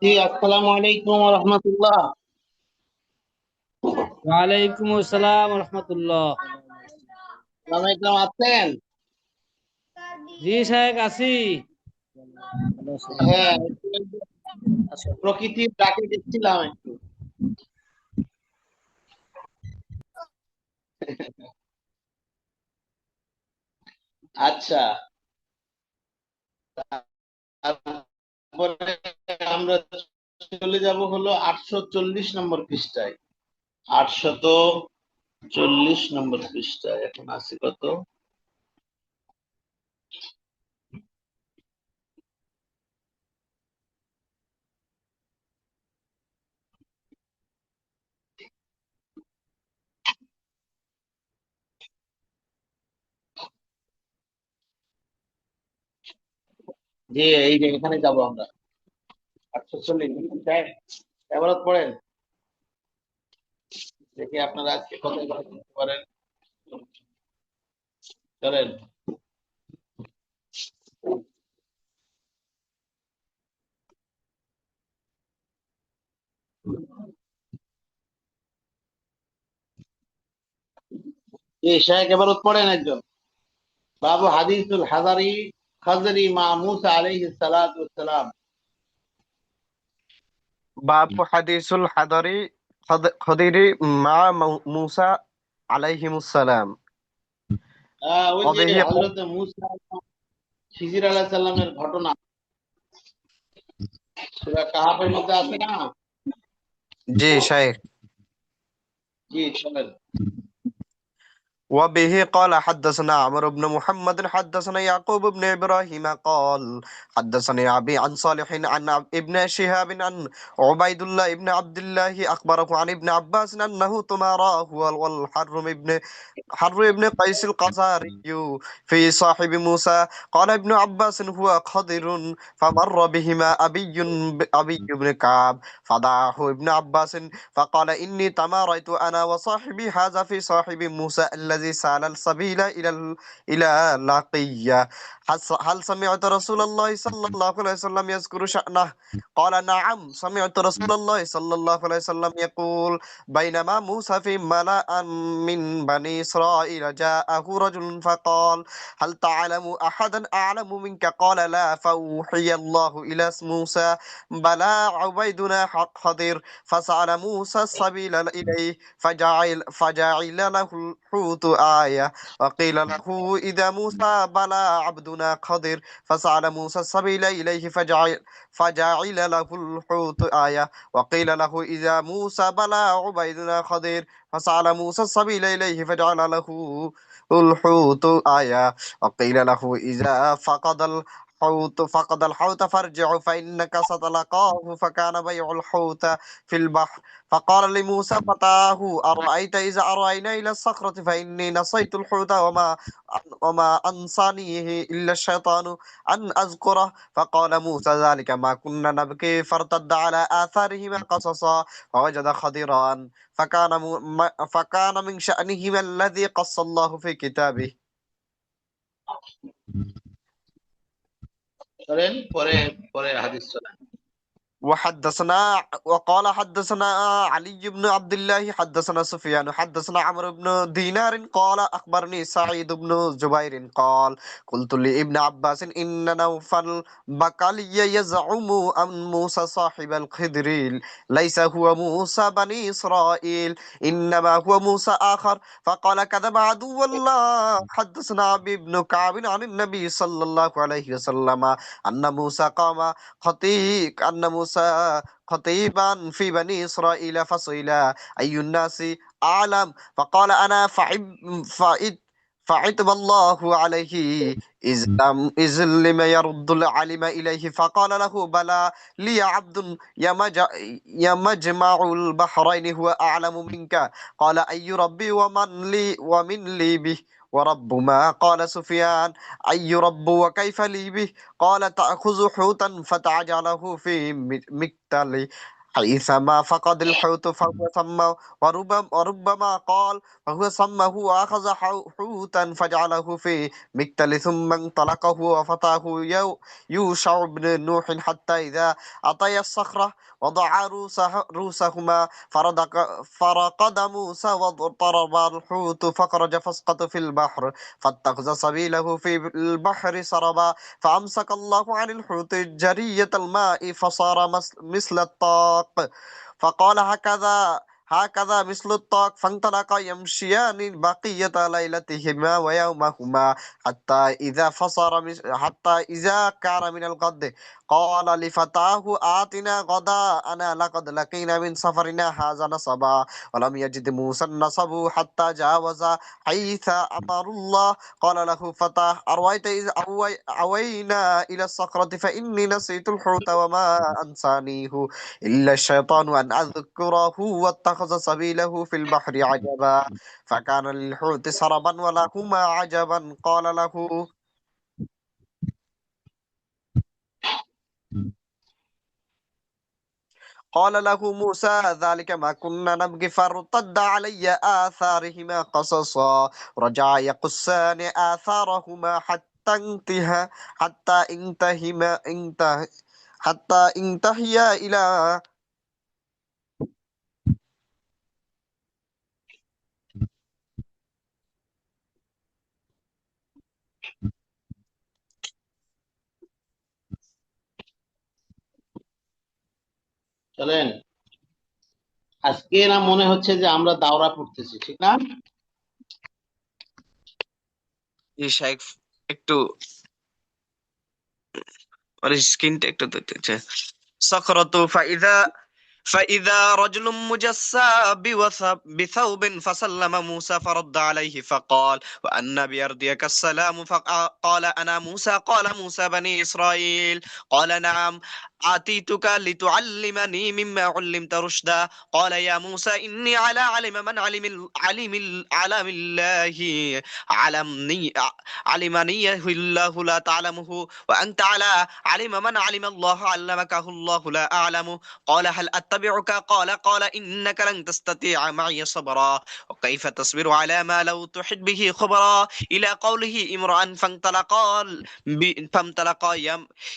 জি, আসসালামু আলাইকুম ওয়া রাহমাতুল্লাহ। ওয়ালাইকুম আসসালাম রহমতুল্লাহ। আসসালামু আলাইকুম, আছেন? জি সাহেব আছি। হ্যাঁ, প্রকৃতির ডাকে দেখছিলাম একটু। আচ্ছা, তারপরে আমরা চলে যাব হলো 840 নম্বর পৃষ্ঠায়। 840 নম্বর পৃষ্ঠায় এখন আছে কত? যে এই যে এখানে যাব আমরা। 48 এবার পড়েন, দেখি আপনারা আজকে কত করতে পারেন। চলেন। এই শায়েখ এবার পড়েন একজন। বাবু হাদিসুল হাজারি খাজরি মা মুসা আলাইহিস সালাতু ওয়াস সালাম। বাব হাদিসুল হাদারি খদিরি মা মুসা আলাইহিমুস সালাম। ওই যে ওয়াবিহি হযরত মুসা খিজির আলাইহিস সালামের ঘটনা সূরা কাহাফের মধ্যে আছে না? জি শাইখ। জি চলেন। وبه قال حدثنا عمرو بن محمد حدثنا يعقوب بن إبراهيم قال حدثني أبي عن صالح عن ابن شهاب عن عبيد الله بن عبد الله أخبره عن ابن عباس أنه تماراه حر بن قيس القزاري في صاحب موسى. قال ابن عباس هو خضر فمر بهما أبي بن كعب فدعاه ابن عباس فقال إني تماريت أنا وصاحبي هذا في صاحب موسى الذي سال السبيل إلى لاقية. هل سمعت رسول الله صلى الله عليه وسلم يذكر شأنه؟ قال نعم سمعت رسول الله صلى الله عليه وسلم يقول بينما موسى في ملأ من بني إسرائيل جاءه رجل فقال هل تعلم أحدا أعلم منك؟ قال لا فأوحي الله إلى موسى بلى عبيدنا خضر فسأل موسى السبيل إليه فجعل له الحوت آية. وقيل له إذا موسى بلى عبدنا خضر فسأل موسى السبيل إليه فجعل له الحوت آية. وقيل له إذا موسى بلى عبيدنا خضر فسأل موسى السبيل إليه فجعل له الحوت آية. وقيل له إذا فقد الحوت فارجع فإنك ستلقاه فكان بيع الحوت في البحر. فقال لموسى فتاه أرأيت إذا أرأينا إلى الصخرة فإني نسيت الحوت وما أنسانيه إلا الشيطان أن أذكره. فقال موسى ذلك ما كنا نبكي فارتد على آثارهما قصصا فوجد خضرا فكان من شأنهما الذي قص الله في كتابه. চলেন পরে পরে হাদিস চলেন। وقال حدثنا علي بن عبد الله حدثنا سفيان حدثنا عمرو بن دينار قال أخبرني سعيد بن جبير قال قلت لابن عباس إن نوفل بقالي يزعم أن موسى صاحب الخدر ليس هو موسى بني إسرائيل إنما هو موسى آخر. فقال كذب عدو الله. حدثنا أبي بن كعب عن النبي صلى الله عليه وسلم أن موسى قام أن موسى خطيبا في بني إسرائيل فصيل أي الناس أعلم فقال أنا فعتب الله عليه إذ لم يرد العلم إليه. فقال له بلى لي عبد يمجمع البحرين هو أعلم منك. قال أي ربي ومن لي به ورب ما. قال سفيان أي رب وكيف لي به؟ قال تأخذ حوتا فتجعله في مكتل حيثما فقد الحوت فهو سمى. وربما قال فهو سمه وأخذ حوتا فجعله في مكتل ثم انطلقه وفتاه يوشع بن نوح حتى إذا أتيا الصخرة وضع رؤوسهما فرقد موسى واضطرب الحوت فخرج فاسقط في البحر فاتخذ سبيله في البحر سربا. فأمسك الله عن الحوت جرية الماء فصار مثل الطاق. فقال هكذا مثل الطاق. فانطلقا يمشيان بقية ليلتهما ويومهما حتى إذا كان من الغد قال لفتاه آتنا غداءنا لقد لقينا من سفرنا هذا نصبا. ولم يجد موسى النصب حتى جاوز حيث أمر الله. قال له فتاه أرأيت إذ أوينا إلى الصخرة فإني نسيت الحوت وما أنسانيه إلا الشيطان أن أذكره واتخذ سبيله في البحر عجبا فكان للحوت سربا ولهما عجبا. قال له قال له موسى ذلك ما كنا نبغي فارتد علي آثارهما قصصا رجع يقصان آثارهما حتى انتهيا إلى চলেন, আজকে না মনে হচ্ছে যে আমরা দাওরা পড়তেছি, ঠিক না? জি শাইখ, একটু স্ক্রিনটা একটু দেখতে সখরতু فإذا رجل مجسى بثوب فسلم موسى فرد عليه فقال وأن بأرضك السلام فقال أنا موسى قال موسى بني إسرائيل قال نعم آتيتك لتعلمني مما علمت رشدا قال يا موسى إني على علم من علم الله علمني الله لا تعلمه وأنت على علم من علم الله علمكه الله لا أعلم قال هل أتبعك قال إنك لن تستطيع معي صبرا وكيف تصبر على ما لو تحد به خبرا إلى قوله امرأ فانطلقا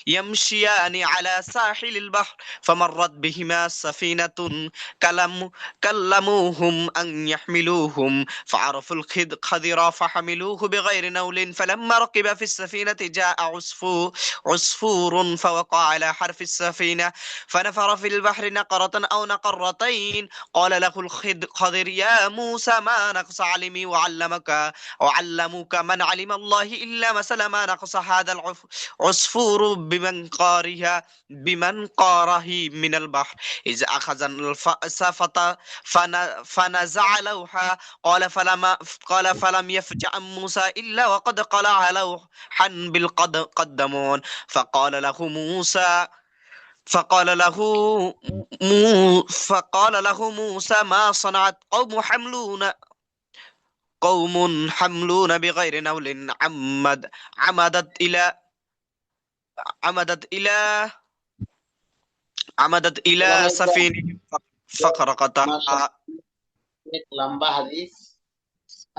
يمشيان على ساحل البحر فمرت بهما سفينة كلموهم أن يحملوهم فعرفوا الخضر فحملوه بغير نول فلما ركب في السفينة جاء عصفور فوقع على حرف السفينة فنفر في البحر نقرة أو نقرتين قال له الخضر يا موسى ما نقص علمي وعلمك من علم الله إلا مثل ما نقص هذا العصفور بمنقاره من البحر إذ أخذ الفأس فنزع لوحا قال فلم يفجع موسى إلا وقد قلع لوحا بالقدمون فقال له موسى ما صنعت قوم حملون بغير نول عمدت إلى سفينة فخرقتها অনেক লম্বা হাদিস,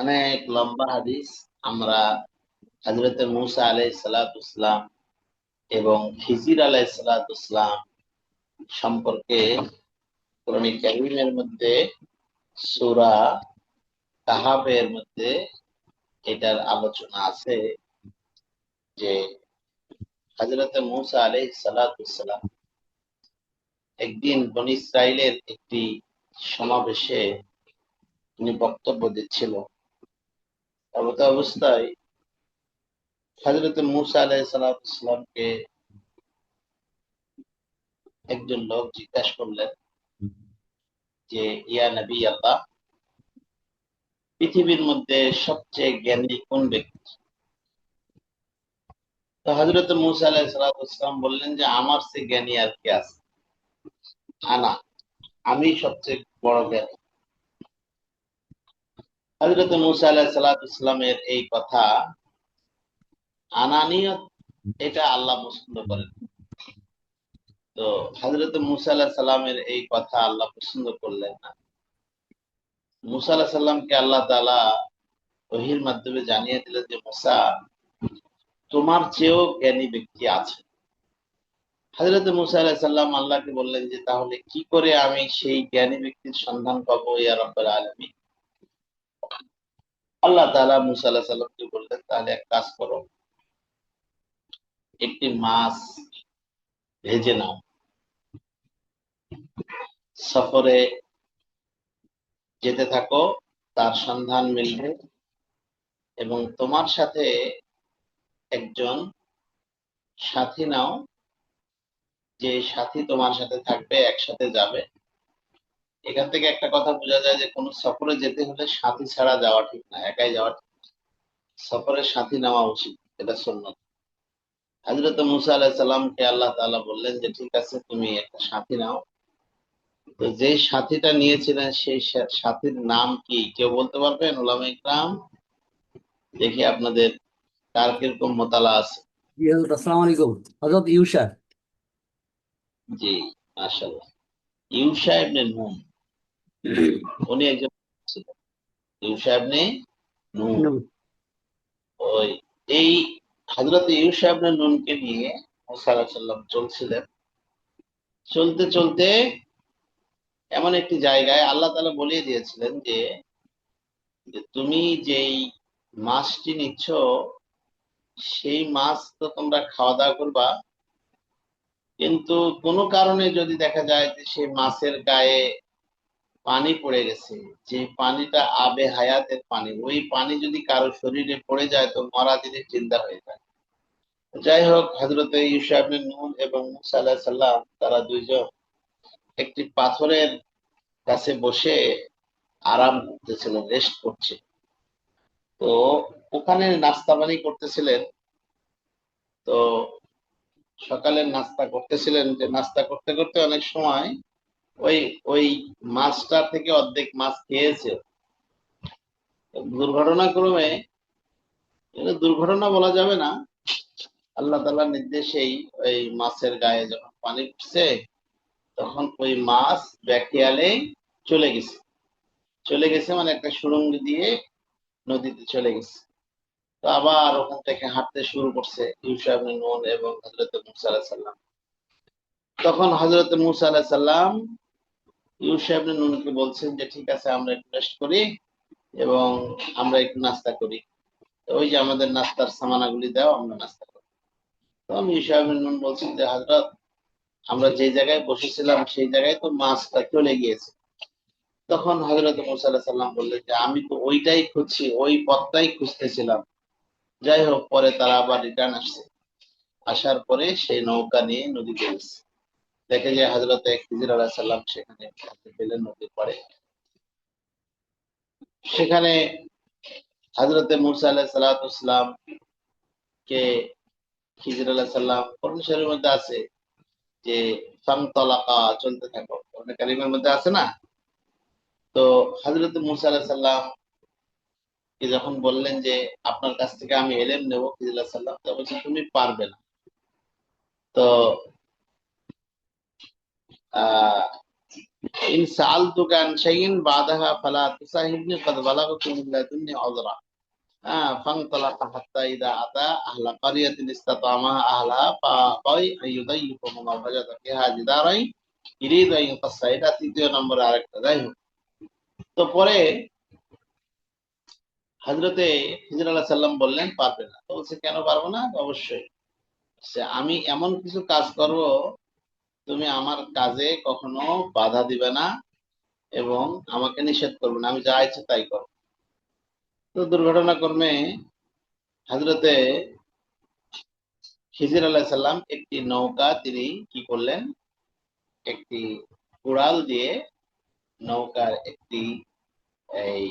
অনেক লম্বা হাদিস। আমরা হযরত মূসা আলাইহিস সালাতু ওয়াসসালাম এবং খিজির আলাইহিস সালাতু ওয়াসসালাম সম্পর্কে কোরআন কারীমের মধ্যে সূরা কাহাফের মধ্যে এটার আলোচনা আছে যে হযরত মূসা আলাইহিস সালাতু ওয়াসসালাম একদিন বনী ইসরাইলের একটি সমাবেশে তিনি বক্তব্য দিচ্ছিল। এমত অবস্থায় হযরত মূসা আলাইহিস সালাতু ওয়াসসালামকে একজন লোক জিজ্ঞাসা করলেন যে ইয়া নবী আল্লাহ, পৃথিবীর মধ্যে সবচেয়ে জ্ঞানী কোন ব্যক্তি? তো হযরত মূসা আলাইহিস সালাতু ওয়াসসালাম বললেন যে আমার চেয়ে জ্ঞানী আর কে আছে? আমি সবচেয়ে বড় জ্ঞানী। হযরত মূসা আলাইহিস সালাতু ওয়াসসালামের এই কথা, আনানিয়ত, এটা আল্লাহ পছন্দ করেন। তো হযরত মূসা আলাইহিস সালামের এই কথা আল্লাহ পছন্দ করলেন না। মূসা আলাইহিস সালামকে আল্লাহ তাআলা ওহীর মাধ্যমে জানিয়ে দিলেন যে মূসা, তোমার চেয়েও জ্ঞানী ব্যক্তি আছে। হযরত মূসা আলাইহিস সালাম আল্লাহকে বললেন যে তাহলে কি করে আমি সেই জ্ঞানী ব্যক্তির সন্ধান পাবো ইয়া রাব্বুল আলামিন? আল্লাহ তাআলা মূসা আলাইহিস সালামকে বললেন তাহলে এক কাজ করো, একটি মাছ ভেজে নাও, সফরে যেতে থাকো, তার সন্ধান মিলবে, এবং তোমার সাথে একজন সাথী নাও, যে সাথী তোমার সাথে থাকবে, একসাথে যাবে। এখান থেকে একটা কথা বোঝা যায় যে কোনো সফরে যেতে হলে সাথী ছাড়া যাওয়া ঠিক না, একাই যাওয়া ঠিক না। সফরের সাথী নেওয়া উচিত, এটা সুন্নাত। হযরত মূসা আলাইহিস সালামকে আল্লাহ তাআলা বললেন যে ঠিক আছে, তুমি একটা সাথী নাও। তো যে সাথীটা নিয়েছিলেন সেই সাথীর নাম কি কেউ বলতে পারবেন? উলামায়ে ইকরাম, দেখি আপনাদের কার কিরকম মোতালা আছে। জি হযরত, আসসালামু আলাইকুম। হযরত ইউশা। জি, মাশাআল্লাহ। ইউশা ইবনে নুন, উনি একজন ছিলেন। ইউশা ইবনে নুন, ওই এই হযরত ইউশা ইবনে নুনকে নিয়ে মুসা আলাইহিস সালাম চলছিলেন। চলতে চলতে এমন একটি জায়গায় আল্লাহ তাআলা বলিয়ে দিয়েছিলেন যে যে তুমি যেই মাছটি নিচ্ছ সেই মাছ তো তোমরা খাওয়া দাওয়া করবা, কিন্তু কোনো কারণে যদি দেখা যায় যে সেই মাছের গায়ে পানি পড়ে গেছে, যে পানিটা আবে হায়াতের পানি, ওই পানি যদি কারো শরীরে পড়ে যায় তো মরা জিনিস জিন্দা হয়ে যায়। যাই হোক, হযরতে ইউসা ইবনে নূন এবং মূসা আলাইহিস সালাম তারা দুইজন একটি পাথরের কাছে বসে আরাম করতেছিলেন, রেস্ট করছে। তো ওখানে নাস্তা পানি করতেছিলেন। তো সকালের নাস্তা করতেছিলেন, যে নাস্তা করতে করতে অনেক সময় ওই ওই মাছটা থেকে অর্ধেক মাছ খেয়েছে। দুর্ঘটনাক্রমে, এটা দুর্ঘটনা বলা যাবে না, আল্লাহ তাআলার নির্দেশেই ওই মাছের গায়ে যখন পানি পড়ছে তখন ওই মাছ বেখেয়ালে চলে গেছে। চলে গেছে মানে একটা সুড়ঙ্গ দিয়ে নদীতে চলে গেছে। তো আবার ওখান থেকে হাঁটতে শুরু করছে ইউসা ইবনে নূন এবং হযরত মূসা আলাইহিস সালাম। তখন হযরত মূসা আলাইহিস সালাম ইউসা ইবনে নূনকে বলছেন যে ঠিক আছে, আমরা একটু রেস্ট করি এবং আমরা একটু নাস্তা করি। তো ওই যে আমাদের নাস্তার সামানাগুলি দাও, আমরা নাস্তা করি। তখন ইউসা ইবনে নুন বলছেন যে হযরত, আমরা যে জায়গায় বসেছিলাম সেই জায়গায় তো মাছটা চলে গিয়েছে। তখন হযরত মূসা আলাইহিস সালাম বললেন যে আমি তো ওইটাই খুঁজছি, ওই পথটাই খুঁজতেছিলাম। যাই হোক, পরে তারা আবার রিটার্ন আসছে। আসার পরে সেই নৌকা নিয়ে নদীতে গেছে। দেখে যে হযরত খিজির আলাইহিস সালাম সেখানে পেলেন নদীর পাড়ে। সেখানে হযরত মূসা আলাইহিস সালাম কে খিজির আলাইহিস সালাম কোরআন শরীফের মধ্যে আছে যে ফানতালাকা, চলতে থাকো, কোরআন কারীমের মধ্যে আছে না? তো হযরত মূসা আলাইহিস সালাম কে যখন বললেন যে আপনার কাছ থেকে আমি ইলম নেব, খিজির আলাইহিস সালাম তো বলছে তুমি পারবে না। তো আহ ইন সাআলতুকা আন শাইইন বাদাহা ফালা তুসাহিবনি ক্বাদ বালাগতু মিন লাদুন্নি উযরা। ফানতালাকা হাত্তা ইযা আতা আহলা ক্বরিয়াতিন ইসতাতামা আহলাহা ফাআবাই আন ইউদাইয়িফুহুমা ওয়াজাদা ফিহা জিদারান ইরিদু আন ইয়াকাসসা। এটা তৃতীয় নম্বরে আরেকটা। যাই হোক, তো পরে হযরতে খিজির আলাইহিস সালাম বললেন পারবে না। তো বলছে কেন পারবো না? অবশ্যই, আমি এমন কিছু কাজ করব, তুমি আমার কাজে কখনো বাধা দিবে না এবং আমাকে নিষেধ করবে না, আমি যা ইচ্ছে তাই করব। তো দুর্ঘটনাক্রমে হযরতে খিজির আলাইহিস সালাম একটি নৌকা তিনি কি করলেন, একটি কুড়াল দিয়ে নৌকার একটি এই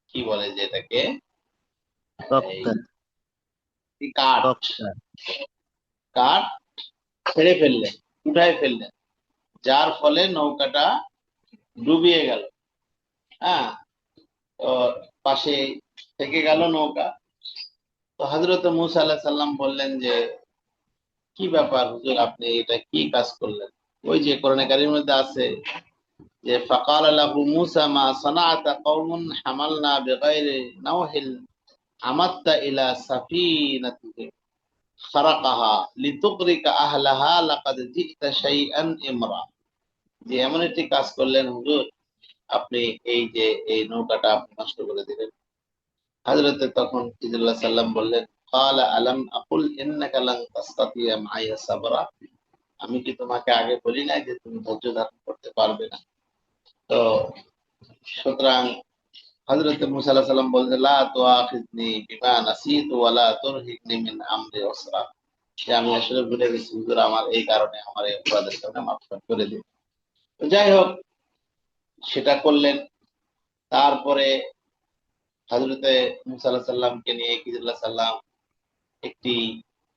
কি বলে যেটাকে, এই কাঠ কাঠ ছেড়ে ফেললেন, উঠায় ফেললেন, যার ফলে নৌকাটা ডুবিয়ে গেল। হ্যাঁ, তো পাশে থেকে গেল নৌকা। তো হযরত মূসা আলাইহিস সালাম বললেন যে কি ব্যাপার হুজুর, আপনি এটা কি কাজ করলেন? ওই যে কোরআনে কারীমের মধ্যে আছে যে ফাকাল লাহু মূসা মা সানাআতা কওমুন হামালনা বিগাইরি নাওহিল আমাত্তা ইলা সাফিনাতিহিম খারাকাহা লিতুগরিকা আহলাহা লাকাদ জিতা শাইআন ইমরা। যে এমন একটি কাজ করলেন হুজুর, আপনি এই যে এই নৌকাটা আপনি নষ্ট করে দিলেন। হযরতে তখন খিজির আলাইহিস সালাম বললেন ক্বালা আলাম আকুল ইন্নাকা লান তাসতাতিয়া মাইয়া সাবরা। আমি কি তোমাকে আগে বলি নাই যে তুমি ধৈর্য ধারণ করতে পারবে না? তো সুতরাং হযরত মূসা আলাইহিস সালাম বললেন লা তুআখিযনি বিমা নাসিতু ওয়া লা তুরহিকনি মিন আমরি উসরা। যে আমি আসলে ভুলে গেছি হুজুর, আমার এই কারণে, আমার এই অপরাধের কারণে মাফ করে দিন। তো যাই হোক, সেটা করলেন। তারপরে হযরতে মূসা আলাইহিস সালামকে নিয়ে খিজির আলাইহিস সালাম একটি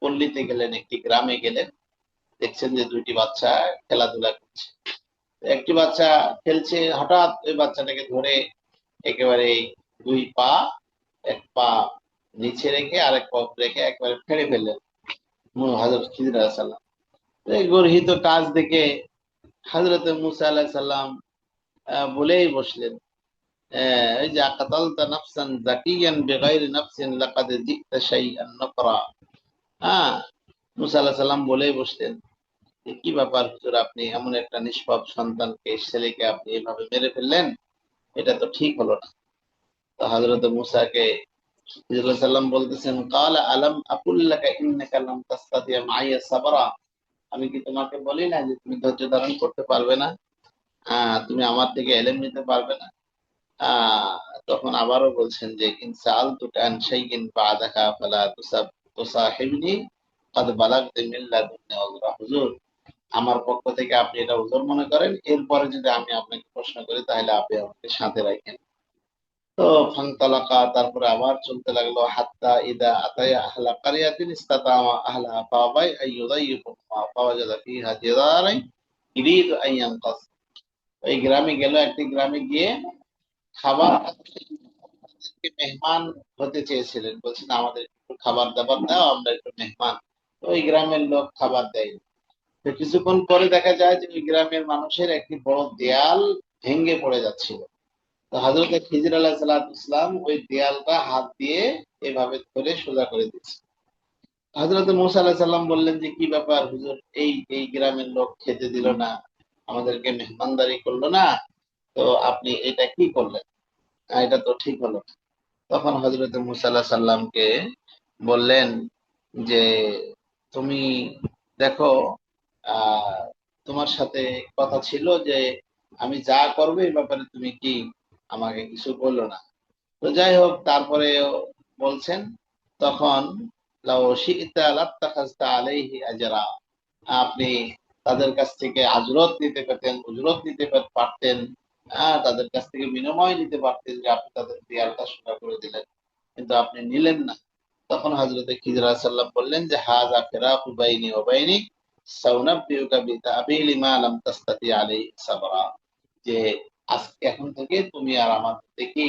পল্লীতে গেলেন, একটি গ্রামে গেলেন। দেখছেন যে দুইটি বাচ্চা খেলাধুলা করছে। একটি বাচ্চা খেলছে, হঠাৎ ওই বাচ্চাটাকে ধরে একেবারে দুই পা, এক পা নিচে রেখে আরেক পা রেখে একেবারে ফেড়ে ফেললেন হযরত খিজির আলাইহিস সালাম। এই গর্হিত কাজ দেখে হযরত মুসা আলাইহিস সালাম বলেই বসলেন, এই যে আকাতালতা নাফসান যাকিয়ান বিগাইরি নাফসিন লাকাদ জিতা শাইআন নাকরা। হ্যাঁ, মুসা আলাইহিস সালাম বলেই বসলেন যে কি ব্যাপার হুজুর, আপনি এমন একটা নিষ্পাপ সন্তানকে, ছেলেকে আপনি এভাবে মেরে ফেললেন, এটা তো ঠিক হলো না। তো হযরত মুসাকে হুজুর সাল্লাম বলতেছেন, কালা আলাম আকুল লাকা ইন্নাকা লাম তাসতাতিয়া মাইয়া সাবরা। আমি কি তোমাকে বলি না যে তুমি ধৈর্য ধারণ করতে পারবে না, তুমি আমার থেকে ইলম নিতে পারবে না। আহ তখন আবারও বলছেন যে ইন সাআলতুকা আন শাইইন বা'দাহা ফালা তুসাহিবনি ক্বাদ বালাগতি মিন লাদুন্নি উযরা। হুজুর, আমার পক্ষ থেকে আপনি এটা উযর মনে করেন, এরপরে যদি আমি আপনাকে প্রশ্ন করি তাহলে আপনি আমাকে সাথে রাখেন। তো ফান্তালাকা, তারপরে আবার চলতে লাগলো, হাত্তা ইদা আতায়া আহলা কারিয়াতিন ইসতাতামা আহলাহা ফাআবাই আইয়ুদাইয়িফুহুমা ফাওয়াজাদা ফিহা জিদারান ইরিদু আন ইয়ানকাস। ওই গ্রামে গেল, একটি গ্রামে গিয়ে খাবার মেহমান হতে চেয়েছিলেন, বলছেন আমাদের একটু খাবার দাবার দাও, আমরা একটু মেহমান। তো ওই গ্রামের লোক খাবার দেয়। তো কিছুক্ষণ পরে দেখা যায় যে ওই গ্রামের মানুষের একটি বড় দেয়াল ভেঙে পড়ে যাচ্ছিল। তো হযরত খিজির আলাইহিস সালাতু ইসলাম ওই দেয়ালটা হাত দিয়ে এভাবে ধরে সোজা করে দিয়েছে। হযরত মুসা আলাইহিস সালাম বললেন যে কি ব্যাপার হুজুর, এই এই গ্রামের লোক খেতে দিল না, আমাদেরকে মেহমানদারি করলো না, তো আপনি এটা কি করলেন? এটা তো ঠিক হলো না। তখন হযরত মুসা আলাইহিস সালামকে বললেন যে তুমি দেখো, আহ তোমার সাথে কথা ছিল যে আমি যা করবো এই ব্যাপারে তুমি কি আমাকে কিছু বললো না। তো যাই হোক, তারপরে বলছেন তখন, লাউ শি'তা লাত্তাখাযতা আলাইহি আজরা। আপনি তাদের কাছ থেকে আজরত নিতে পেতেন, উজরত নিতে পারতেন, তাদের কাছ থেকে বিনিময় নিতে পারতেন যে আপনি তাদের দেয়ালটা সোজা করে দিলেন, কিন্তু আপনি নিলেন না। তখন হযরত খিজর আলাইহিস সালাম বললেন যে হাযা ফিরাকু বাইনি ওয়া বাইনিক সাউনাব্বিউকা বিতাবিলি মা লাম তাস্তাতি আলাইহি সাবরা। যে আজকে এখন থেকে তুমি আর আমার থেকে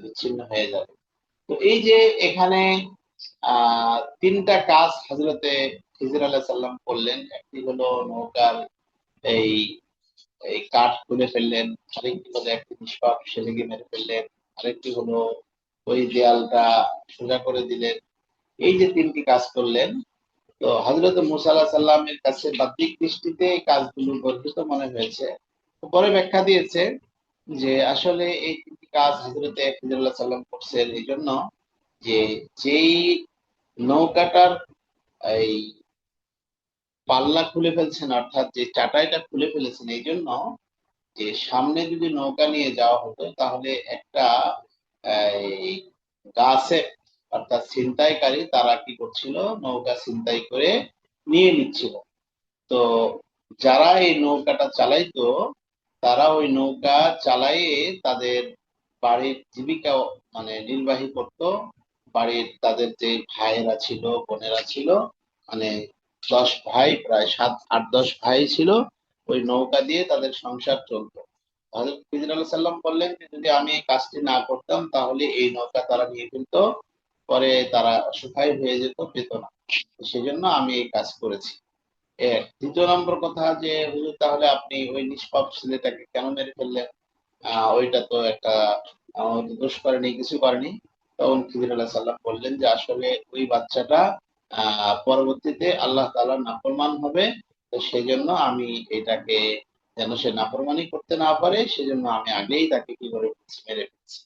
বিচ্ছিন্ন হয়ে যাবে। তো এই যে এখানে তিনটা কাজ হযরতে খিজির আলাইহিস সালাম করলেন। একটি হলো নৌকার এই এই কাঠ খুলে ফেললেন, আরেকটি হলো একটি নিষ্পাপ ছেলেকে মেরে ফেললেন, আরেকটি হলো ওই দেয়ালটা সোজা করে দিলেন। এই যে তিনটি কাজ করলেন, তো হযরত মুসা আলাইহিস সালামের কাছে বাহ্যিক দৃষ্টিতে এই কাজগুলো গর্হিত মনে হয়েছে। তো পরে ব্যাখ্যা দিয়েছে যে আসলে এই তিনটি কাজ হযরতে খিজির আলাইহিস সালাম করছেন এই জন্য যে যেই নৌকাটার এই পাল্লা খুলে ফেলছেন, অর্থাৎ যে চাটাইটা খুলে ফেলেছেন, এই জন্য যে সামনে যদি নৌকা নিয়ে যাওয়া হতো তাহলে একটা এই গাছে, অর্থাৎ ছিনতাইকারী তারা কি করছিল, নৌকা ছিনতাই করে নিয়ে নিচ্ছিল। তো যারা এই নৌকাটা চালাইতো তারা ওই নৌকা চালাইয়ে তাদের বাড়ির জীবিকা মানে নির্বাহী করত। বাড়ির তাদের যে ভাইয়েরা ছিল, বোনেরা ছিল, মানে 10 ভাই, প্রায় 7 8 10 ভাই ছিল, ওই নৌকা দিয়ে তাদের সংসার চলতো। হযরত খিজির আলাইহিস সালাম বললেন যে যদি আমি এই কাজটি না করতাম তাহলে এই নৌকা তারা নিয়ে ফেলতো, পরে তারা অসহায় হয়ে যেত, পেত না। সেজন্য আমি এই কাজ করেছি। দ্বিতীয় নম্বর কথা যে হুজুর, তাহলে আপনি ওই নিষ্পাপ ছেলেটাকে কেন মেরে ফেললেন? ওইটা তো একটা দোষ করেনি, কিছু করেনি। তখন খিজির আলাইহিস সালাম বললেন যে আসলে ওই বাচ্চাটা পরবর্তীতে আল্লাহ তাআলার নাফরমান হবে, তো সেই জন্য আমি এটাকে যেন সে নাফরমানি করতে না পারে সেজন্য আমি আগেই তাকে কি করে ফেলছি, মেরে ফেলছি।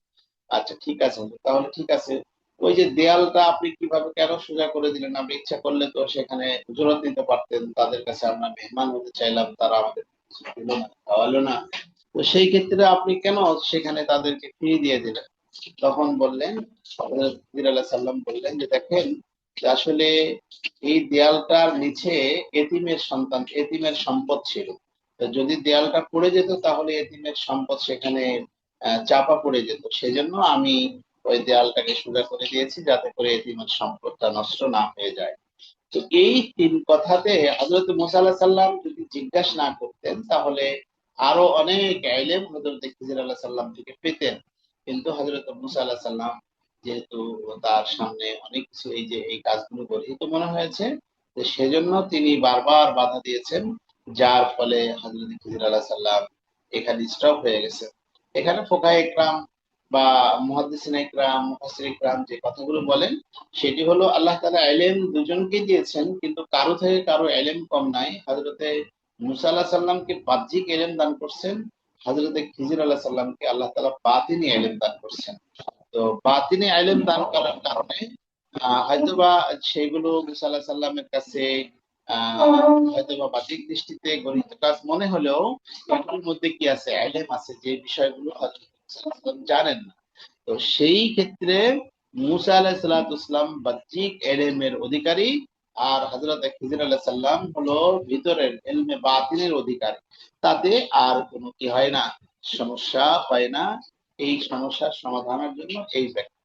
আচ্ছা ঠিক আছে হুজুর, তাহলে ঠিক আছে। ওই যে দেয়ালটা আপনি কিভাবে কেন সোজা করে দিলেন? আপনি ইচ্ছা করলে তো সেখানে উজরত নিতে পারতেন, তাদের কাছে আমরা মেহমান হতে চাইলাম, তারা আমাদের কিছু দিল না, খাওয়ালো না, তো সেই ক্ষেত্রে আপনি কেন সেখানে তাদেরকে ফিরিয়ে দিয়ে দিলেন? তখন বললেন, হযরত খিজির আলাইহিস সালাম বললেন যে দেখেন, যে আসলে এই দেয়ালটার নিচে এতিমের সন্তান, এতিমের সম্পদ ছিল। তো যদি দেয়ালটা পড়ে যেত তাহলে এতিমের সম্পদ সেখানে চাপা পড়ে যেত। সেজন্য আমি ওই দেয়ালটাকে সোজা করে দিয়েছি যাতে করে এতিমের সম্পদটা নষ্ট না হয়ে যায়। তো এই তিন কথাতে হযরত মুসা আলাইহিস সালাম যদি জিজ্ঞাসা না করতেন তাহলে আরো অনেক ইলম হযরত খিজির আলাইহিস সালাম থেকে পেতেন। কিন্তু হযরত মুসা আলাইহিস সালাম যেহেতু তার সামনে অনেক কিছু এই যে এই কাজগুলো গর্হিত মনে হয়েছে, তো সেজন্য তিনি বারবার বাধা দিয়েছেন যার ফলে হযরত খিজির আলাইহিস সালাম এখানে স্টপ হয়ে গেছে। এখানে ফুকাহায়ে ইকরাম বা মুহাদ্দিসিনে ইকরাম, মুফাসসির ইকরাম যে কথাগুলো বলেন সেটি হলো আল্লাহ তাআলা ইলম দুজনকেই দিয়েছেন, কিন্তু কারো থেকে কারো ইলম কম নাই। হযরতে মুসা আলাইহিস সালামকে বাহ্যিক ইলম দান করছেন, হযরতে খিজির আলাইহিস সালামকে আল্লাহ তাআলা বাতিনি ইলম দান করছেন। তো বাতিনি ইলম দান করার কারণে হয়তোবা সেগুলো মুসা আলাইহিস সালামের কাছে হয়তোবা বাহ্যিক দৃষ্টিতে গণিত কাজ মনে হলেও এগুলোর মধ্যে কি আছে, ইলম আছে, যে বিষয়গুলো হযরত মুসা আলাইহিস সালাম জানেন না। তো সেই ক্ষেত্রে মুসা আলাইহিস সালাম বাহ্যিক ইলমের অধিকারী, আর হযরত খিজির আলাইহিস সালাম হলো ভিতরের ইলমে বাতিনের অধিকারী। তাতে আর কোনো কি হয় না, সমস্যা হয় না। এই সমস্যার সমাধানের জন্য এই ব্যাখ্যা।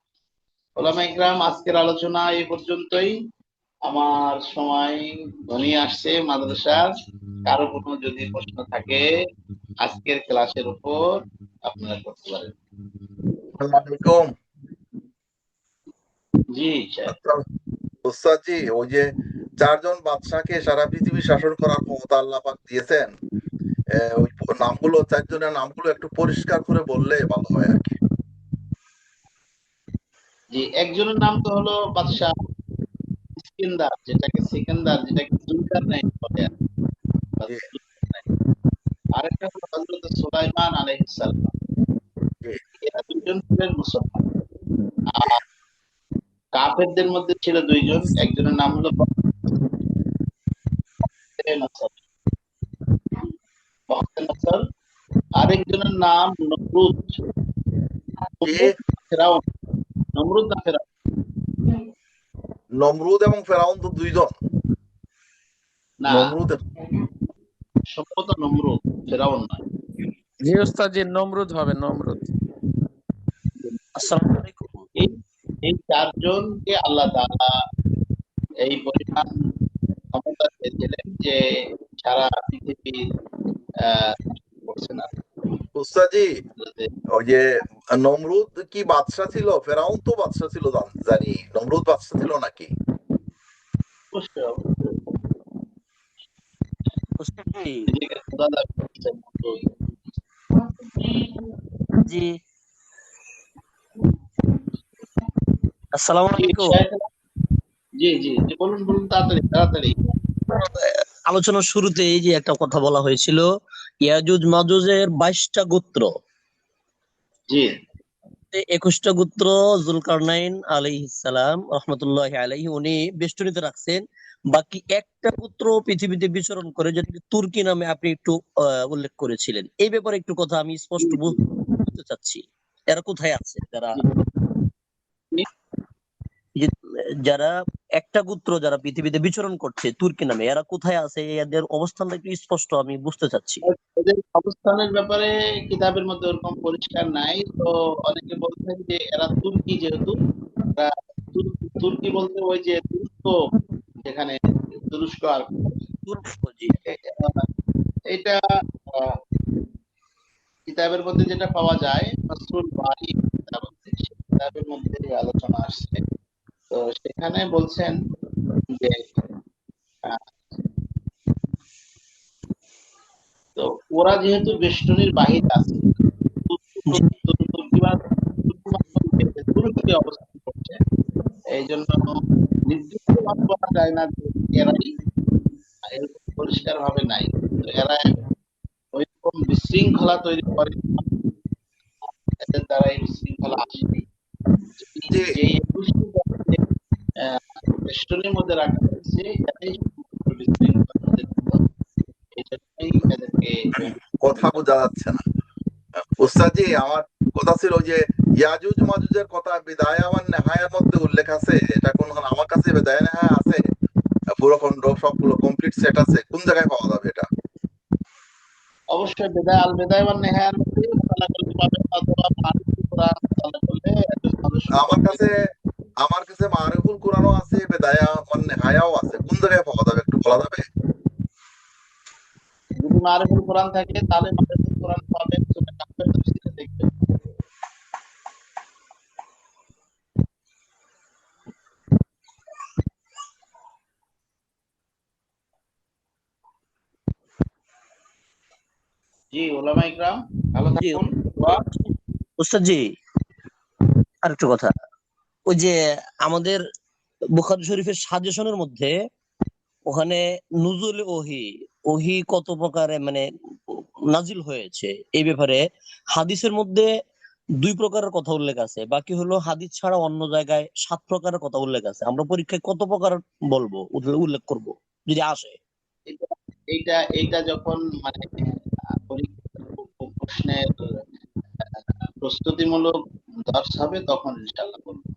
ওলামা ইকরাম, আজকের আলোচনা এই পর্যন্তই। আমার সময় ঘনিয়ে আসছে মাদ্রাসার। কারো কোনো যদি প্রশ্ন থাকে আজকের ক্লাসের উপর আপনারা করতে পারেন। আসসালামু আলাইকুম। জি স্যার। আচ্ছা, উস্তাদ জি, ওই যে 4 জন বাদশাকে সারা পৃথিবী শাসন করার ক্ষমতা আল্লাহ পাক দিয়েছেন, ওই নামগুলো, 4 জনের নামগুলো একটু পরিষ্কার করে বললে ভালো হয় আর কি। জি, একজনের নাম তো হলো বাদশাহ সিকান্দার, যেটাকে জুলকারনাইন বলে আর কি, বা জি জুলকারনাইন। আরেকটা হলো হযরত সুলাইমান আলাইহিস সালাম। জি এরা দুইজন ছিলেন মুসলমান। আর জি কাফেরদের মধ্যে ছিল দুইজন, একজনের নাম হলো নসর, নসর, আরেকজনের নাম নমরুদ। জি ফেরাউন, নমরুদ না ফেরাউন? নমরুদ এবং ফেরাউন তো 2 জন। না, নমরুদ সম্ভবত নমরুদ, ফেরাউন নয়। জি ওস্তাদ, জি নমরুদ হবে, নমরুদ। আসসালামু আলাইকুম। এই এই চারজনকে আল্লাহ তাআলা এই পরিমাণ ক্ষমতা দিয়েছিলেন যে সারা পৃথিবী করছে না। উস্তাদ জি, ওই যে নমরুদ কি বাদশা ছিল? ফেরাউন তো বাদশা ছিল, জানি। নমরুদ বাদশা ছিল নাকি? অবশ্যই অবশ্যই ওস্তাদ জি, নিজেকে খোদা দাবি করছেন নমরুদ। জি আসসালামু জি আলাইকুম। শেখ, জি জি জি, বলুন বলুন, তাড়াতাড়ি তাড়াতাড়ি। আলোচনার শুরুতে এই যে একটা কথা বলা হয়েছিল, ইয়াজুজ মাজুজের 22টা গোত্র, জি 21টা গোত্র জুলকারনাইন আলাইহিস সালাম রহমতুল্লাহি আলাইহি উনি বেষ্টনীতে রাখছেন। বাকি একটা গোত্র পৃথিবীতে বিচরণ করে, যেটাকে তুর্কি নামে আপনি একটু উল্লেখ করেছিলেন। এই ব্যাপারে একটু কথা আমি স্পষ্ট বলতে চাচ্ছি। এরা কোথায় আছে? যারা জি বলুন। যে যারা একটা গোত্র যারা পৃথিবীতে বিচরণ করছে তুর্কি নামে, এরা কোথায় আছে? এদের অবস্থানটা একটু স্পষ্ট আমি বুঝতে চাচ্ছি। ওদের অবস্থানের ব্যাপারে কিতাবের মধ্যে ওরকম পরিষ্কার নাই। তো অনেকে বলছেন যে এরা তুর্কি, যেহেতু এরা তুর্কি বলতে ওই যে তুরস্ক, যেখানে তুরস্ক আর কি বলে। তুর্ক, জি। এটা আহ, কিতাবের মধ্যে যেটা পাওয়া যায়, ফাসলুল বারী কিতাব আছে, সেই কিতাবের মধ্যে এই আলোচনা আসছে। তো সেখানে বলছেন যে আহ, তো ওরা যেহেতু বেষ্টনীর বাহিরে আছে, তুর্কি অবস্থান করছে, এই জন্য নির্দিষ্ট ভাবে বলা যায় না যে এরাই, এরকম পরিষ্কার ভাবে নাই। তো এরা ওইরকম বিশৃঙ্খলা তৈরি করে, এদের দ্বারা এই বিশৃঙ্খলা আসেনি। জি যে 21টি জাতিকে বেষ্টনীর মধ্যে রাখা হয়েছে, এরাই শুধুমাত্র বিশৃঙ্খলার মধ্যে লিপ্ত। এই জন্যই এদেরকে কথা বোঝা যাচ্ছে না। উস্তাদ জি, আমার কথা ছিল যে ইয়াজুজ মাজুজের কথা বিদায়া ওয়ান নেহায়ার মধ্যে উল্লেখ আছে। এটা কোন, আমার কাছে বিদায়া নেহায়া আছে, পুরো খণ্ড সবগুলো কমপ্লিট সেট আছে, কোন জায়গায় পাওয়া যাবে এটা? অবশ্যই বেদায় আল বেদায় ওয়ান নেহায়ার মধ্যে মোতালা করতে পারবেন, অথবা মারুফুল কোরআন মোতালা করলে ইয়াজুজ মাজুজ আমার সম্পর্কে। কাছে আমার কাছে মারিফুল কোরআনও আছে, বেদায়া ওয়ান নেহায়াও আছে, কোন জায়গায় পাওয়া যাবে একটু বলা যাবে? যদি মারুফুল কোরআন থাকে তাহলে মারুফুল কোরআন পাবেন, সূরা কাহফের তাফসীরে দেখবেন। জি ওলামা ইকরাম, ভালো জি থাকুন। দোয়া। উস্তাদ জি, আরেকটা কথা, ওই যে আমাদের বুখারী শরীফের সাজেশনের মধ্যে ওখানে নুজুল ওহি, ওহি কত প্রকারে মানে নাজিল হয়েছে এই ব্যাপারে হাদিসের মধ্যে 2 প্রকারের কথা উল্লেখ আছে, বাকি হলো হাদিস ছাড়া অন্য জায়গায় 7 প্রকারের কথা উল্লেখ আছে। আমরা পরীক্ষায় কত প্রকার বলবো, উল্লেখ করব যদি আসে? এটা এইটা এইটা যখন মানে পরীক্ষার প্রশ্নের প্রস্তুতিমূলক দর্শ হবে তখন ইনশাআল্লাহ বলবো।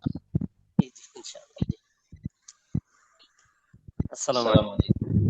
জি, জি, ইনশাআল্লাহ। জি। আসসালামু আসসালামু আলাইকুম। আলাইকুম।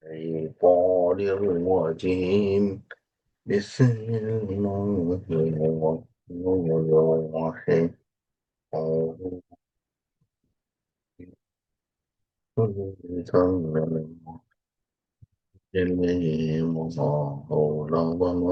الشيطان الرجيم بسم الله الرحمن الرحيم أعوذ بالله من الشيطان الرجيم.